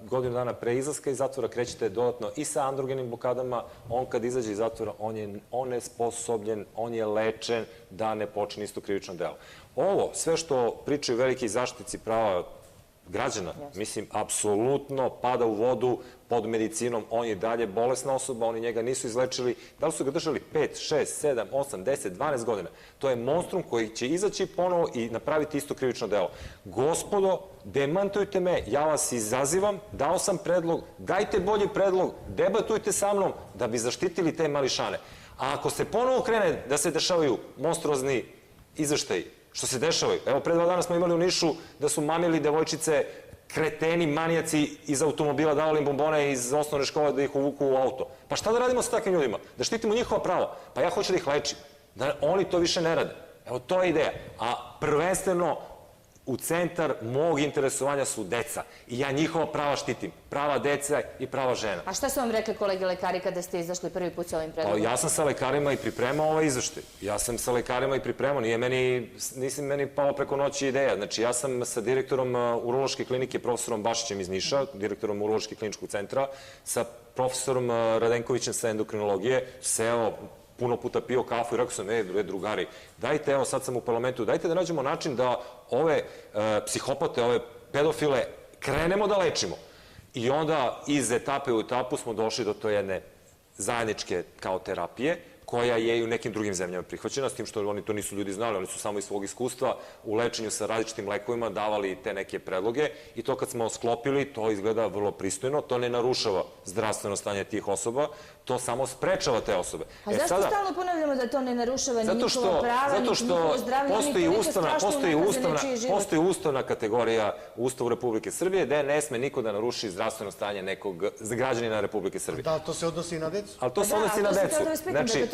godinu dana pre izlaska iz zatvora krećete dodatno i sa androgenim blokadama. On kad izađe iz zatvora, on je onesposobljen, on je lečen da ne počne isto krivično delo. Ovo, sve što pričaju veliki zaštitnici prava građana, mislim, apsolutno pada u vodu pod medicinom. On je dalje bolesna osoba, oni njega nisu izlečili. Da li su ga držali 5, 6, 7, 8, 10, 12 godina? To je monstrum koji će izaći ponovo i napraviti isto krivično delo. Gospodo, demantujte me, ja vas izazivam, dao sam predlog, dajte bolji predlog, debatujte sa mnom da bi zaštitili te mališane. A ako se ponovo krene da se dešavaju monstruozni izveštaji, što se dešavaju. Evo, pre 2 dana smo imali u Nišu da su mamili devojčice, kreteni, manijaci iz automobila, davali im bombone iz osnovne škole da ih uvuku u auto. Pa šta da radimo sa takvim ljudima? Da štitimo njihova prava? Pa ja hoću da ih lečim. Da oni to više ne rade. Evo, to je ideja. A prvenstveno u centar mog interesovanja su deca. I ja njihova prava štitim. Prava deca i prava žena. A šta su vam rekli kolege lekari kada ste izašli prvi put sa ovim predlogom? Ja sam sa lekarima i pripremao ovaj izveštaj. Ja sam sa lekarima i pripremao. Nisi meni palo preko noći ideja. Znači, ja sam sa direktorom urološke klinike, profesorom Bašićem iz Niša, direktorom urološke kliničkog centra, sa profesorom Radenkovićem sa endokrinologije, seo, puno puta pio kafu i rekao sam, drugari, dajte, evo sad sam u parlamentu, dajte da nađemo način da ove psihopate, ove pedofile krenemo da lečimo. I onda iz etape u etapu smo došli do to jedne zajedničke kao terapije, koja je i u nekim drugim zemljama prihvaćena, s tim što oni to nisu ljudi znali, oni su samo iz svog iskustva u lečenju sa različitim lekovima davali te neke predloge i to kad smo sklopili, to izgleda vrlo pristojno, to ne narušava zdravstveno stanje tih osoba, to samo sprečava te osobe. A zašto stalno ponavljamo da to ne narušava ni njihova prava, ni njihovo zdravlje, ni toliko strašno unakaze nečiji život? Postoji ustavna kategorija u Ustavu Republike Srbije gde ne sme niko da naruši zdravstveno stanje nekog građanina Republike Srbije. Da, to se odnosi i na decu. Ali to se odnosi na decu.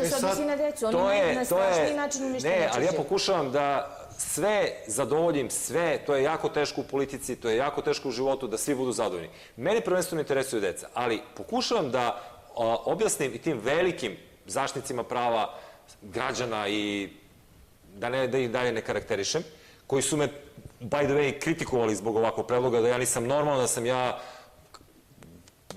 To se odnosi na decu, oni na strašniji način uništaju nečiji život. Ne, ali ja pokušavam da sve zadovoljim, sve, to je jako teško u politici, to je jako teško u životu, da svi budu zadovoljni. Meni prvenstveno interesuju deca, ali pokušavam da objasnim i tim velikim zaštitnicima prava građana i da ih dalje ne karakterišem, koji su me, by the way, kritikovali zbog ovakvog predloga, da ja nisam normalan, da sam ja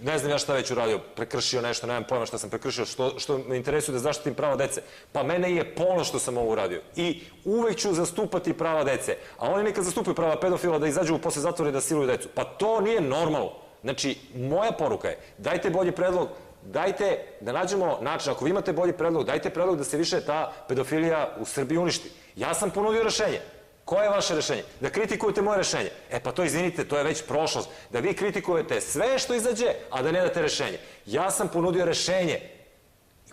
ne znam ja šta već uradio, prekršio nešto, nemam pojma šta sam prekršio, što me interesuje da zaštitim prava dece. Pa mene je polno što sam ovo uradio. I uvek ću zastupati prava dece. A oni nekad zastupaju prava pedofila da izađu posle zatvora i da siluju decu. Pa to nije normalno. Znači, moja poruka je, dajte bolji predlog, dajte da nađemo način, ako vi imate bolji predlog, dajte predlog da se više ta pedofilija u Srbiji uništi. Ja sam ponudio rešenje. Koje je vaše rešenje? Da kritikujete moje rešenje. Pa to izvinite, to je već prošlost. Da vi kritikujete sve što izađe, a da ne date rešenje. Ja sam ponudio rešenje.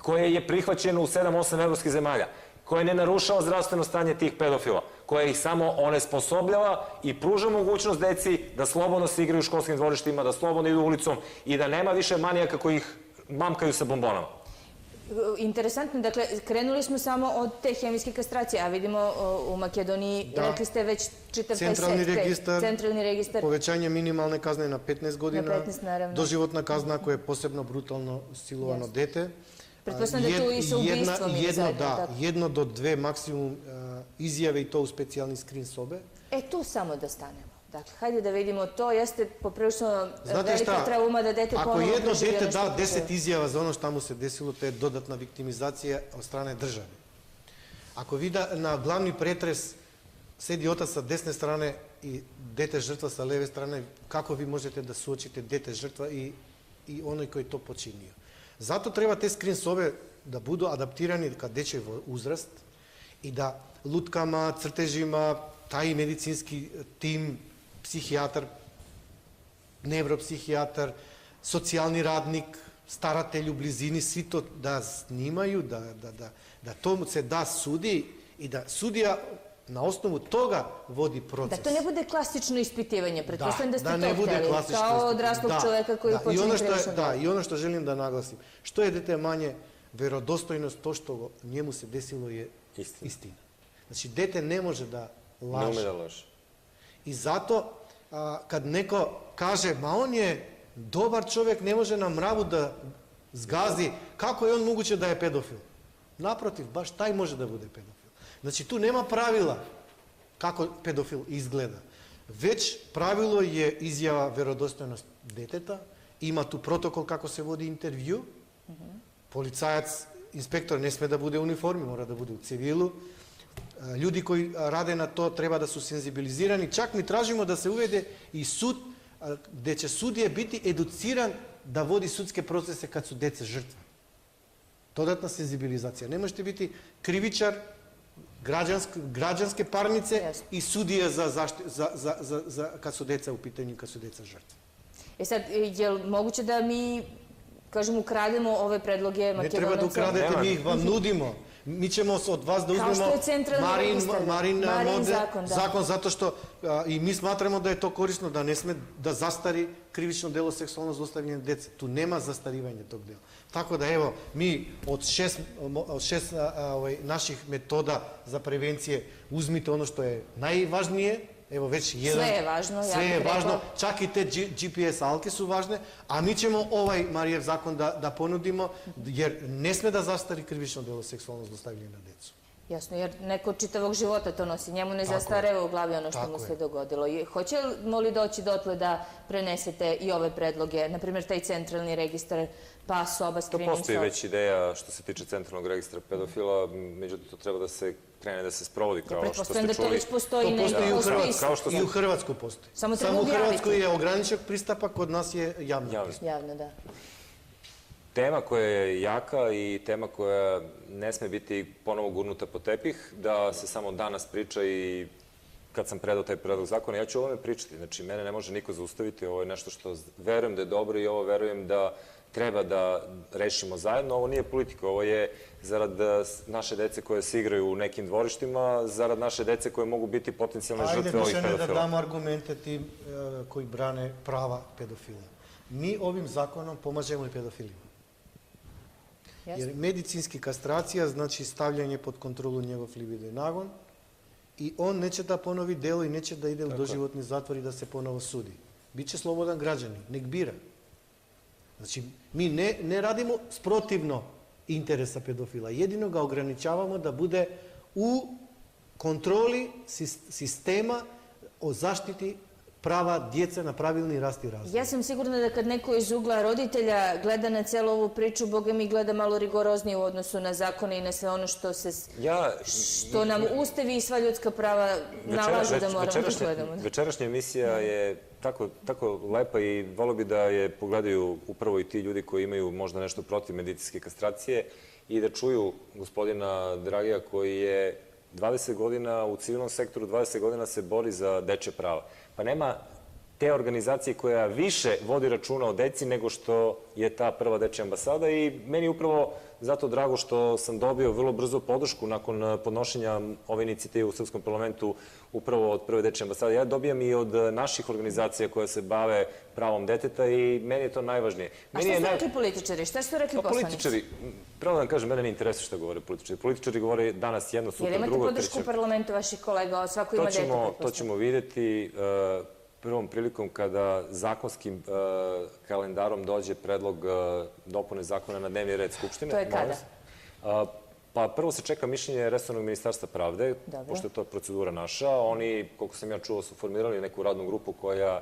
koje je prihvaćeno u 7-8 evropskih zemalja, koje ne narušava zdravstveno stanje tih pedofila, koje ih samo onesposobljava i pruža mogućnost deci da slobodno se igraju u školskim dvorištima, da slobodno idu ulicom i da nema više manijaka koji ih mamkaju sa bombonama. Interesantno, dakle, krenuli smo samo od te hemijske kastracije, a vidimo u Makedoniji, rekli ste već čitav taj set, centralni registar. Povećanje minimalne kazne na 15 godina, na 15, naravno. Doživotna kazna ako je posebno brutalno silovano dete. Pretpostavljam da tu i sa ubistvom ili zajedno, tako? Jedno do dve maksimum izjave i to u specijalni skrin sobe. Tu samo da stanemo. Dakle, hajde da vidimo, to jeste poprilično velika trauma da dete ponovno preživljeno. Ako jedno što dete da 10 izjava za ono što mu se desilo, to je dodatna viktimizacija od strane države. Ako vi na glavni pretres sedi otac sa desne strane i dete žrtva sa leve strane, kako vi možete da suočite dete žrtva i onaj koji to počinio? Zato treba te skrin sobe da budu adaptirani ka dečij uzrast i da lutkama, crtežima, taj medicinski tim, psihijatar, nevropsihijatar, socijalni radnik, staratelj u blizini, svi to da snimaju, da to se da sudi i da sudija na osnovu toga vodi proces. Da to ne bude klasično ispitivanje, pretpostavljam da ste to ne bude hteli, klasično kao odraslog čoveka koji počinje krivično delo. Da, i ono što želim da naglasim, što je dete manje verodostojnost, to što njemu se desilo je istina. Znači, dete ne može da laže. Ne ume da laže. I zato, kad neko kaže, ma on je dobar čovjek, ne može na mravu da zgazi, kako je on moguće da je pedofil? Naprotiv, baš taj može da bude pedofil. Znači, tu nema pravila kako pedofil izgleda. Već pravilo je izjava verodostojnost deteta, ima tu protokol kako se vodi intervju, policajac, inspektor ne sme da bude u uniformi, mora da bude u civilu. Ljudi koji rade na to treba da su senzibilizirani. Čak mi tražimo da se uvede i sud, gde će sudije biti educiran da vodi sudske procese kad su dece žrtve. Dodatna senzibilizacija. Ne možete biti krivičar, građanske parnice i sudije kad su deca u pitanju, kad su deca žrtve. Sad, je li moguće da mi, kažem, ukrademo ove predloge Makedonaca? Ne treba da ukradete, mi ih vam nudimo. Mi ćemo od vas da uzmemo Marin zakon, zato što i mi smatramo da je to korisno, da ne sme da zastari krivično delo seksualno zlostavljanje dece. Tu nema zastarivanja tog dela. Tako da, evo, mi od šest naših metoda za prevencije uzmite ono što je najvažnije. Evo, već jedan. Sve je važno. Sve je važno, čak i te GPS alke su važne, a mi ćemo ovaj Marijev zakon da ponudimo, jer ne sme da zastari krivično delo seksualno zlostavljanje na decu. Jasno, jer neko čitavog života to nosi. Njemu ne zastareva u glavi ono što mu se dogodilo. Hoćemo li doći dotle da prenesete i ove predloge, na primjer taj centralni registar, pa soba, screening soba? To postoji već ideja što se tiče centralnog registra pedofila, međutim to treba da se krene da se sprovodi kao što ste čuli. Da to već postoji i u Hrvatskoj postoji. Samo u Hrvatskoj je ograničen pristup, kod nas je javno. Javno, da. Tema koja je jaka i tema koja ne sme biti ponovo gurnuta po tepih, da se samo danas priča i kad sam predao taj predlog zakona, ja ću o ovome pričati. Znači, mene ne može niko zaustaviti, ovo je nešto što verujem da je dobro i ovo verujem da treba da rešimo zajedno. Ovo nije politika, ovo je zarad naše dece koje se igraju u nekim dvorištima, zarad naše dece koje mogu biti potencijalne žrtve ovih pedofila. Ajde, da damo argumente tim koji brane prava pedofila. Mi ovim zakonom pomažemo i pedofilima. Jer medicinski kastracija znači stavljanje pod kontrolu njegov libido i nagon i on neće da ponovi delo i neće da ide u doživotni zatvor i da se ponovo sudi. Biće slobodan građanin, nek bira. Znači, mi ne radimo sprotivno interesa pedofila, jedino ga ograničavamo da bude u kontroli sistema o zaštiti prava djece na pravilni rast i razvoj. Ja sam sigurna da kad neko iz ugla roditelja gleda na celu ovu priču, Boga mi gleda malo rigoroznije u odnosu na zakone i na sve ono što nam Ustavi i sva ljudska prava nalažu da moramo da gledamo. Večerašnja emisija je tako lepa i volio bi da je pogledaju upravo i ti ljudi koji imaju možda nešto protiv medicinske kastracije i da čuju gospodina Dragija koji je 20 godina u civilnom sektoru, 20 godina se bori za dečje prava. Pa nema te organizacije koja više vodi računa o deci nego što je ta prva dečja ambasada i meni je upravo zato drago što sam dobio vrlo brzo podršku nakon podnošenja ove inicijative u Srpskom parlamentu upravo od prve dečje ambasade. Ja dobijam i od naših organizacija koje se bave pravom deteta i meni je to najvažnije. A šta su rekli političari? Šta su rekli poslanici? Političari, pravo da vam kažem, mene ne interesuje šta govore političari. Političari govore danas jedno, sutra drugo, treće. Jel imate podršku u parlamentu vaših kolega? Svako ima dete, To ćemo vidjeti prvom prilikom kada zakonskim kalendarom dođe predlog dopune zakona na dnevni red Skupštine. To je kada? Pa prvo se čeka mišljenje Resornog ministarstva pravde, pošto je to procedura naša. Oni, koliko sam ja čuo, su formirali neku radnu grupu koja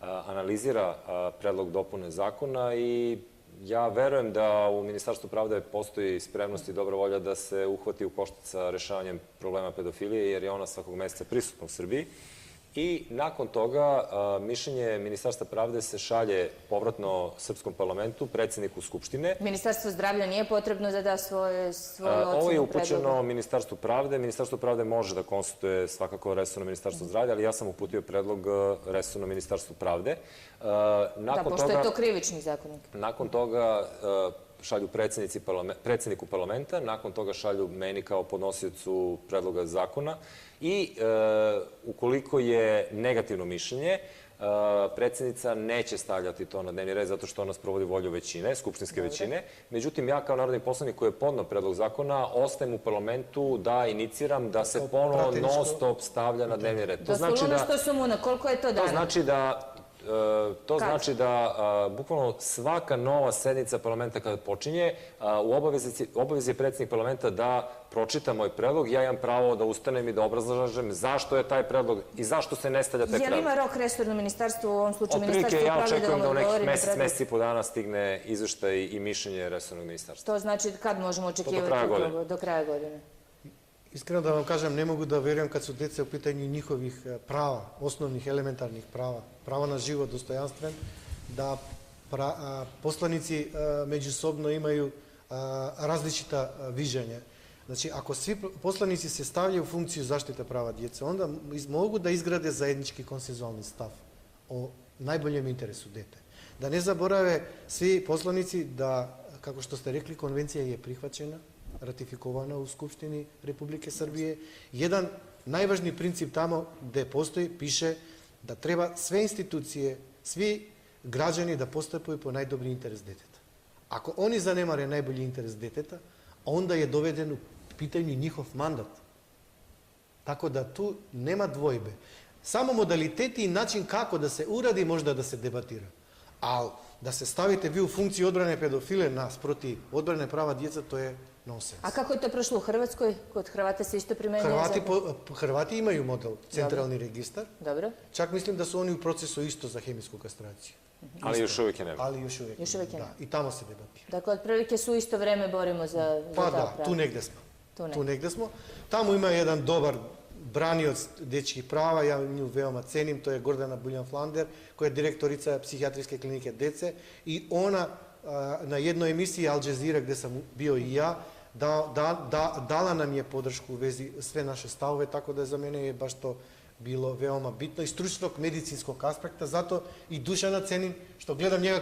analizira predlog dopune zakona i ja verujem da u Ministarstvu pravde postoji spremnost i dobra volja da se uhvati u koštac sa rešavanjem problema pedofilije, jer je ona svakog meseca prisutna u Srbiji. I nakon toga mišljenje Ministarstva pravde se šalje povratno Srpskom parlamentu, predsjedniku Skupštine. Ministarstvo zdravlja nije potrebno da da svoju ocenu? Ovo je upućeno Ministarstvu pravde. Ministarstvo pravde može da konsultuje svakako Resorno ministarstvo zdravlja, ali ja sam uputio predlog Resorno ministarstvu pravde. Da, pošto je to krivični zakonik. Nakon toga šalju predsjedniku parlamenta, nakon toga šalju meni kao podnosiocu predloga zakona i ukoliko je negativno mišljenje, predsjednica neće stavljati to na dnevni red zato što ona sprovodi volju većine, skupštinske većine. Međutim, ja kao narodni poslanik koji je podneo predlog zakona ostajem u parlamentu da iniciram da se ponovo non stop stavlja na dnevni red. Doslovno što su muna, koliko je to dana? To znači da bukvalno svaka nova sednica parlamenta kada počinje, u obavezi je predsjednik parlamenta da pročita moj predlog, ja imam pravo da ustanem i da obrazlažem zašto je taj predlog i zašto se ne stavlja taj predlog. Je li ima rok resorno ministarstvo, u ovom slučaju ministarstvo pravde? Otprilike, ja očekujem da u nekih mesec i po dana stigne izveštaj i mišljenje resornog ministarstva. To znači kad možemo očekivati do kraja godine? Iskreno da vam kažem, ne mogu da verujem kad su deca u pitanju njihovih prava, osnovnih elementarnih prava, prava na život dostojanstven, da poslanici međusobno imaju različita viđanja. Znači, ako svi poslanici se stavljaju u funkciju zaštite prava djece, onda mogu da izgrade zajednički konsenzualni stav o najboljem interesu dete. Da ne zaborave svi poslanici da, kako što ste rekli, konvencija je prihvaćena, ratifikovana u Skupštini Republike Srbije. Jedan najvažniji princip tamo gde postoji, piše da treba sve institucije, svi građani da postupaju po najbolji interes deteta. Ako oni zanemare najbolji interes deteta, onda je doveden u pitanju njihov mandat. Tako da tu nema dvojbe. Samo modaliteti i način kako da se uradi možda da se debatira. Ali da se stavite vi u funkciju odbrane pedofile nasproti odbrane prava djeca, to je nonsens. A kako je to prošlo u Hrvatskoj? Kod Hrvata se isto primenjuje zakon? Hrvati imaju model, centralni registar. Dobro. Čak mislim da su oni u procesu isto za hemijsku kastraciju. Ali još uvijek je nema. Ali još uvijek ne. Da, i tamo se debatira. Dakle, otprilike su isto vreme borimo za ta prava. Pa da, tu negde smo. Tamo ima jedan dobar branioc dečjih prava, ja nju veoma cenim, to je Gordana Buljan-Flander, koja je direktorica psihijatrijske klinike dece i ona na jednoj emisiji Al Jazeera, gde sam bio i ja, dala nam je podršku u vezi sve naše stavove, tako da za mene je baš to bilo veoma bitno iz stručnog medicinskog aspekta, zato i Dušana cenim što gledam njega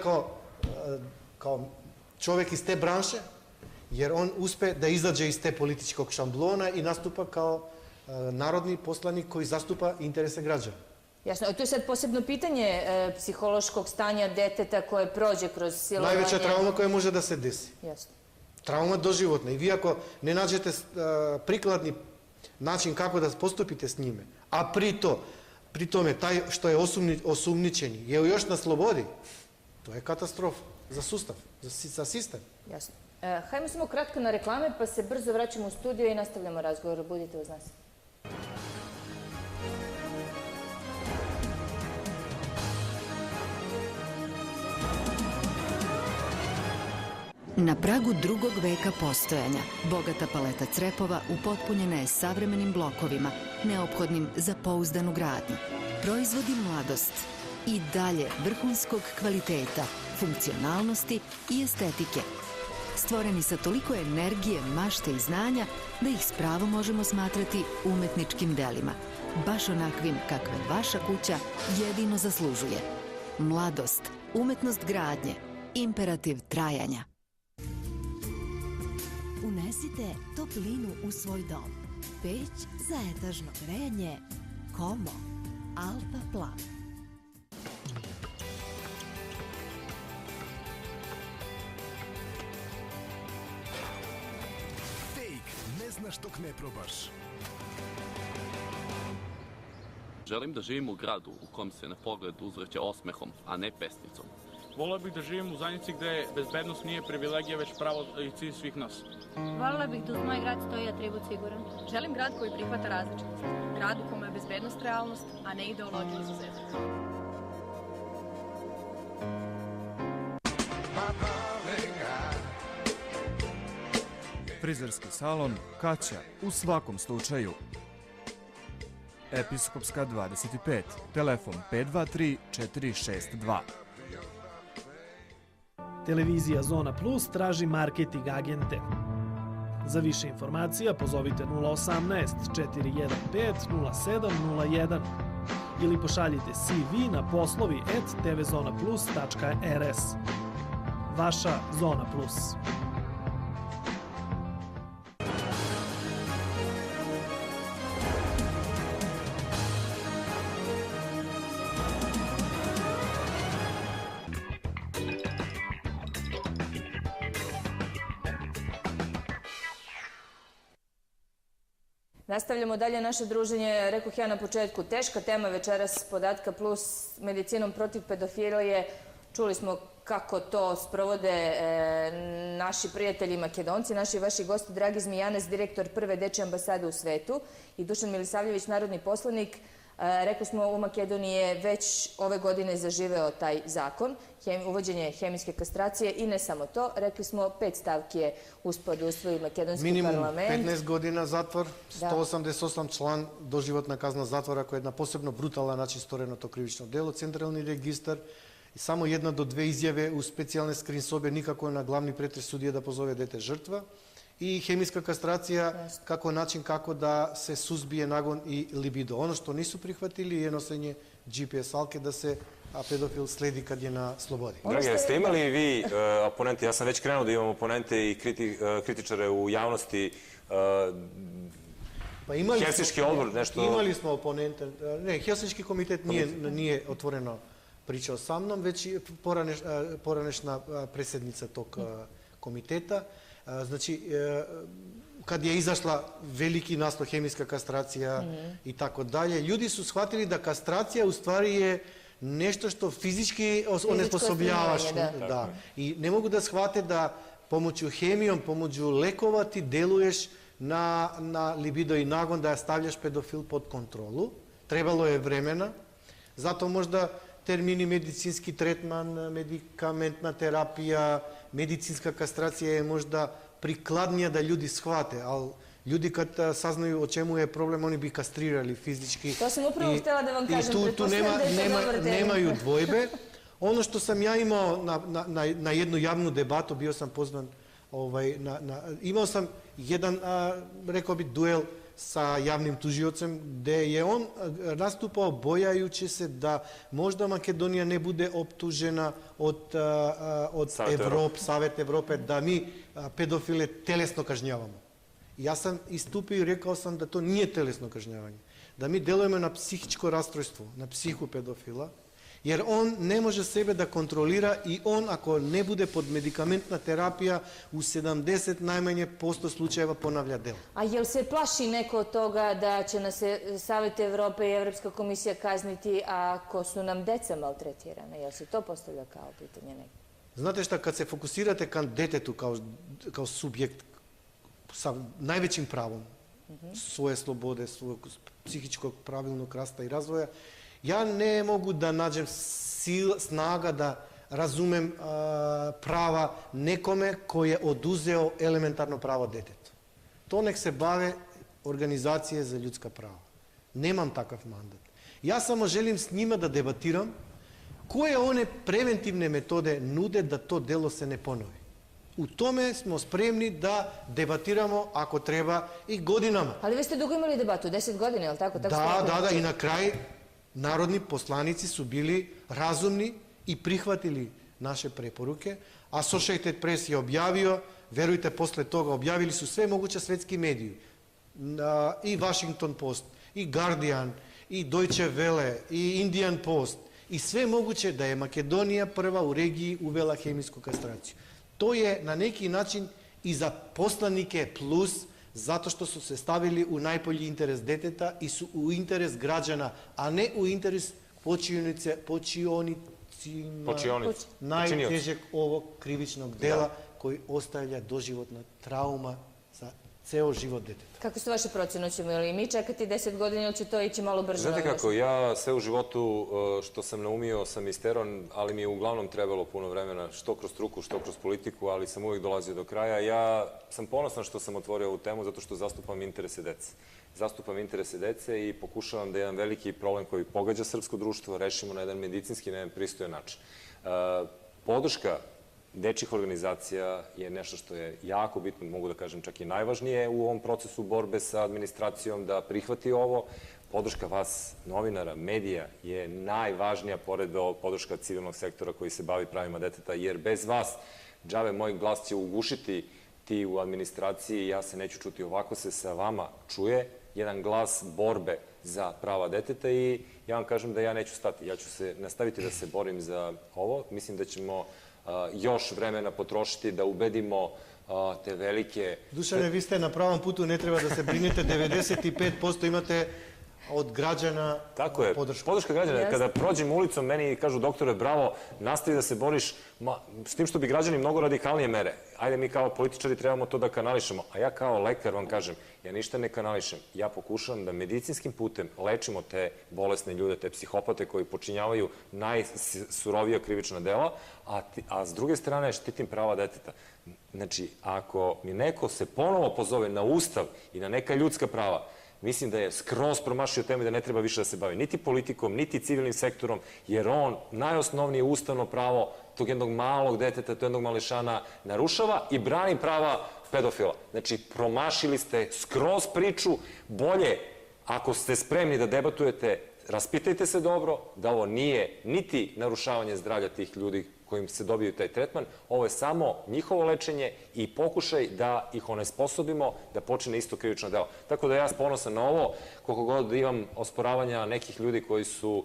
kao čovjek iz te branše, jer on uspe da izađe iz te političkog šamblona i nastupa kao narodni poslanik koji zastupa interese građana. Jasno, to je sad posebno pitanje psihološkog stanja deteta koje prođe kroz silovanje. Najveća trauma koja može da se desi. Jasno. Trauma doživotna. I vi ako ne nađete prikladni način kako da postupite s njime, a pri tome taj što je osumnjičeni je još na slobodi, to je katastrofa za sustav, za sistem. Jasno. Hajmo samo kratko na reklame, pa se brzo vraćamo u studio i nastavljamo razgovor. Budite uz nas. Na pragu drugog veka postojanja, bogata paleta crepova upotpunjena je savremenim blokovima, neophodnim za pouzdanu gradnju. Proizvodi mladost i dalje vrhunskog kvaliteta, funkcionalnosti i estetike. Stvoreni sa toliko energije, mašte i znanja da ih s pravom možemo smatrati umetničkim delima. baš onakvim kakve vaša kuća jedino zaslužuje. Mladost, umetnost gradnje, imperativ trajanja. Unesite toplinu u svoj dom. Peć za etažno grejanje Komo Alfa Plan. Take ne znaš dok ne probaš. Želim da živim u gradu u kom se na pogled uzvraća osmehom, a ne pesnicom. Voleo bih da živim u zajednici gde bezbednost nije privilegija, već pravo i cilj svih nas. Voljela bih da uz moj grad stoji atribut siguran. Želim grad koji prihvata različitost. Grad u kome je bezbednost realnost, a ne ideologija izuzetka. Frizerski salon Kaća u svakom slučaju. Episkopska 25, telefon 523 462. Televizija Zona Plus traži marketing agente. Za više informacija pozovite 018 415 0701 ili pošaljite CV na poslovi@tvzonaplus.rs. Vaša Zona Plus. Nastavljamo dalje naše druženje, rekoh ja na početku, teška tema večeras, podatka plus medicinom protiv pedofilije. Čuli smo kako to sprovode naši prijatelji Makedonci, naši vaši gosti, Dragi Zmijanec, direktor prve dečje ambasade u svetu i Dušan Milisavljević, narodni poslanik. Rekli smo, u Makedoniji je već ove godine zaživeo taj zakon, uvođenje hemijske kastracije i ne samo to. Rekli smo, 5 stavki je uspeo da usvoji makedonski parlament. Minimum 15 godina zatvor, 188 член доживотна казна заtvora, koja je na posebno brutalan način storeno to krivično delo, centralni registar, i samo 1 do 2 izjave u specijalne skrin sobe, nikako na glavni pretres sudije da pozove dete žrtva, i hemijska kastracija kako način kako da se suzbije nagon i libido. Ono što nisu prihvatili je nosenje GPS alke da se pedofil sledi kad je na slobodi. Dragi, jeste imali vi oponente, ja sam već krenuo da imam oponente i kritičare u javnosti, Helsinški odbor, nešto... Imali smo oponente, ne, Helsinški komitet nije otvoreno pričao sa mnom, već poranešna predsjednica tog komiteta. Znači, kad je izašla veliki naslov hemijska kastracija i tako dalje, ljudi su shvatili da kastracija u stvari je nešto što fizički onesposobljavaš. I ne mogu da shvate da pomoću hemijom, pomoću lekova ti deluješ na libido i nagon, da stavljaš pedofil pod kontrolu. Trebalo je vremena, zato možda termini medicinski tretman, medikamentna terapija, medicinska kastracija je možda prikladnija da ljudi shvate, ali ljudi kad saznaju o čemu je problem, oni bi kastrirali fizički. To sam upravo htjela da vam kažem, tu nemaju dvojbe. Ono što sam ja imao na jednu javnu debatu, bio sam pozvan, imao sam jedan, rekao bi, duel sa javnim tužiocem, gde je on nastupao bojajući se da možda Makedonija ne bude optužena od Savet Evrope, da mi pedofile telesno kažnjavamo. Ja sam istupio i rekao sam da to nije telesno kažnjavanje, da mi delujemo na psihičko rastrojstvo, na psihu pedofila, jer on ne može sebe da kontrolira i on, ako ne bude pod medikamentna terapija, u 70 najmanje % slučajeva ponavlja delo. A jel se plaši neko od toga da će nas Savet Evrope i Evropska komisija kazniti ako su nam deca maltretirane? Jel se to postavlja kao pitanje neko? Znate šta, kad se fokusirate ka detetu kao subjekt sa najvećim pravom svoje slobode, svog psihičkog pravilnog rasta i razvoja, ja ne mogu da nađem snaga da razumem prava nekome koji je oduzeo elementarno pravo detetu. To nek se bave organizacije za ljudska prava. Nemam takav mandat. Ja samo želim s njima da debatiram koje one preventivne metode nude da to delo se ne ponovi. U tome smo spremni da debatiramo ako treba i godinama. Ali vi ste dugo imali debatu, 10 godina, je li tako? Da, i na kraj narodni poslanici su bili razumni i prihvatili naše preporuke, a Associated Press je objavio, verujte, posle toga objavili su sve moguće svetski mediji, i Washington Post, i Guardian, i Deutsche Welle, i Indian Post, i sve moguće da je Makedonija prva u regiji uvela hemijsku kastraciju. To je na neki način i za poslanike plus, zato što su se stavili u najbolji interes deteta i su u interes građana, a ne u interes najtežeg ovog krivičnog dela koji ostavlja doživotna trauma za ceo život deteta. Kako su vaše procene? Ćemo li mi čekati 10 godina ili će to ići malo brže? Znate kako, ja sve u životu što sam naumio sam isteron, ali mi je uglavnom trebalo puno vremena, što kroz struku, što kroz politiku, ali sam uvijek dolazio do kraja. Ja sam ponosan što sam otvorio ovu temu, zato što zastupam interese dece. Zastupam interese dece i pokušavam da jedan veliki problem koji pogađa srpsko društvo rešimo na jedan medicinski, na jedan pristojan način. Podrška dečjih organizacija je nešto što je jako bitno, mogu da kažem čak i najvažnije u ovom procesu borbe sa administracijom da prihvati ovo. Podrška vas, novinara, medija, je najvažnija pored podrška civilnog sektora koji se bavi pravima deteta, jer bez vas, džabe, moj glas će ugušiti ti u administraciji, ja se neću čuti. Ovako se sa vama čuje jedan glas borbe za prava deteta i ja vam kažem da ja neću stati. Ja ću se nastaviti da se borim za ovo. Mislim da ćemo još vremena potrošiti da ubedimo te velike... Dušane, vi ste na pravom putu, ne treba da se brinete, 95% imate od građana podršku. Tako je, podrška građana. Kada prođem ulicom, meni kažu, doktore, bravo, nastavi da se boriš, s tim što bi građani mnogo radikalnije mere. Ajde, mi kao političari trebamo to da kanališemo, a ja kao lekar vam kažem, ja ništa ne kanališem. Ja pokušavam da medicinskim putem lečimo te bolesne ljude, te psihopate koji počinjavaju najsurovija krivična dela, a s druge strane štitim prava deteta. Znači, ako mi neko se ponovo pozove na Ustav i na neka ljudska prava, mislim da je skroz promašio temu i da ne treba više da se bavi niti politikom, niti civilnim sektorom, jer on najosnovnije ustavno pravo tog jednog malog deteta, tog jednog mališana narušava i brani prava pedofila. Znači, promašili ste skroz priču. Bolje, ako ste spremni da debatujete, raspitajte se dobro, da ovo nije niti narušavanje zdravlja tih ljudi kojim se dobiju taj tretman, ovo je samo njihovo lečenje i pokušaj da ih onesposobimo da počne isto krivično delo. Tako da ja sam ponosan na ovo, koliko god imam osporavanja nekih ljudi koji su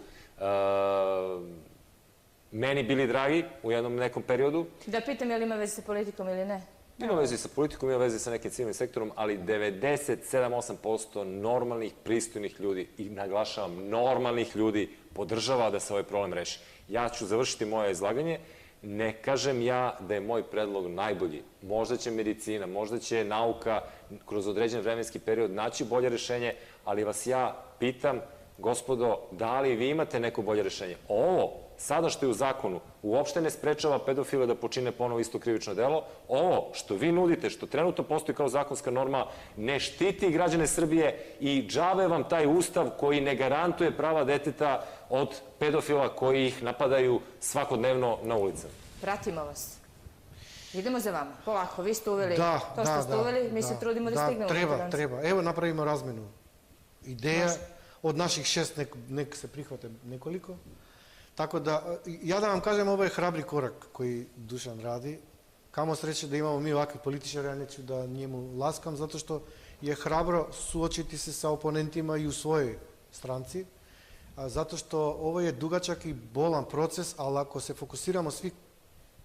meni bili dragi u jednom nekom periodu. Da pitam je li ima veze sa politikom ili ne? Ima veze sa politikom, ima veze sa nekim civilnim sektorom, ali 97-8% normalnih, pristojnih ljudi, i naglašavam, normalnih ljudi, podržava da se ovaj problem reši. Ja ću završiti moje izlaganje. Ne kažem ja da je moj predlog najbolji. Možda će medicina, možda će nauka kroz određen vremenski period naći bolje rešenje, ali vas ja pitam, gospodo, da li vi imate neko bolje rešenje? Ovo, sada što je u zakonu, uopšte ne sprečava pedofile da počine ponovo isto krivično delo. Ovo što vi nudite, što trenutno postoji kao zakonska norma, ne štiti građane Srbije i džabe vam taj ustav koji ne garantuje prava deteta od pedofila koji ih napadaju svakodnevno na ulicama. Pratimo vas. Idemo za vama. Polako, vi ste uveli to što ste uveli, mi se trudimo da stignemo. Treba. Evo, napravimo razmenu ideja. Od naših 6 nek se prihvate nekoliko. Tako da, ja da vam kažem, ovo je hrabri korak koji Dušan radi. Kamo sreće da imamo mi ovakve političare, ja neću da njemu laskam, zato što je hrabro suočiti se sa oponentima i u svojoj stranci. Zato što ovo je dugačak i bolan proces, ali ako se fokusiramo svi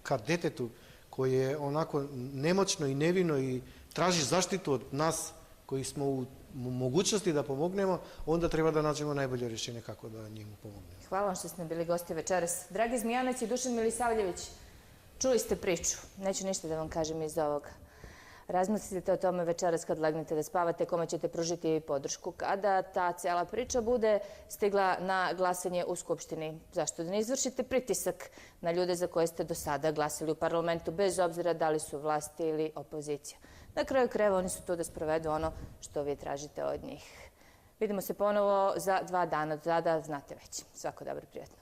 ka detetu koji je onako nemoćno i nevino i traži zaštitu od nas koji smo u mogućnosti da pomognemo, onda treba da nađemo najbolje rješenje kako da njemu pomognemo. Hvala vam što ste bili gosti večeras. Dragi Zmijanac i Dušan Milisavljević, čuli ste priču. Neću ništa da vam kažem iz ovoga. Razmislite o tome večeras kad legnete da spavate, kome ćete pružiti podršku. Kada ta cijela priča bude stigla na glasanje u Skupštini, zašto da ne izvršite pritisak na ljude za koje ste do sada glasili u parlamentu, bez obzira da li su vlasti ili opozicija. Na kraju krajeva oni su tu da sprovedu ono što vi tražite od njih. Vidimo se ponovo za 2 dana. Od tada znate već. Svako dobro, prijatno.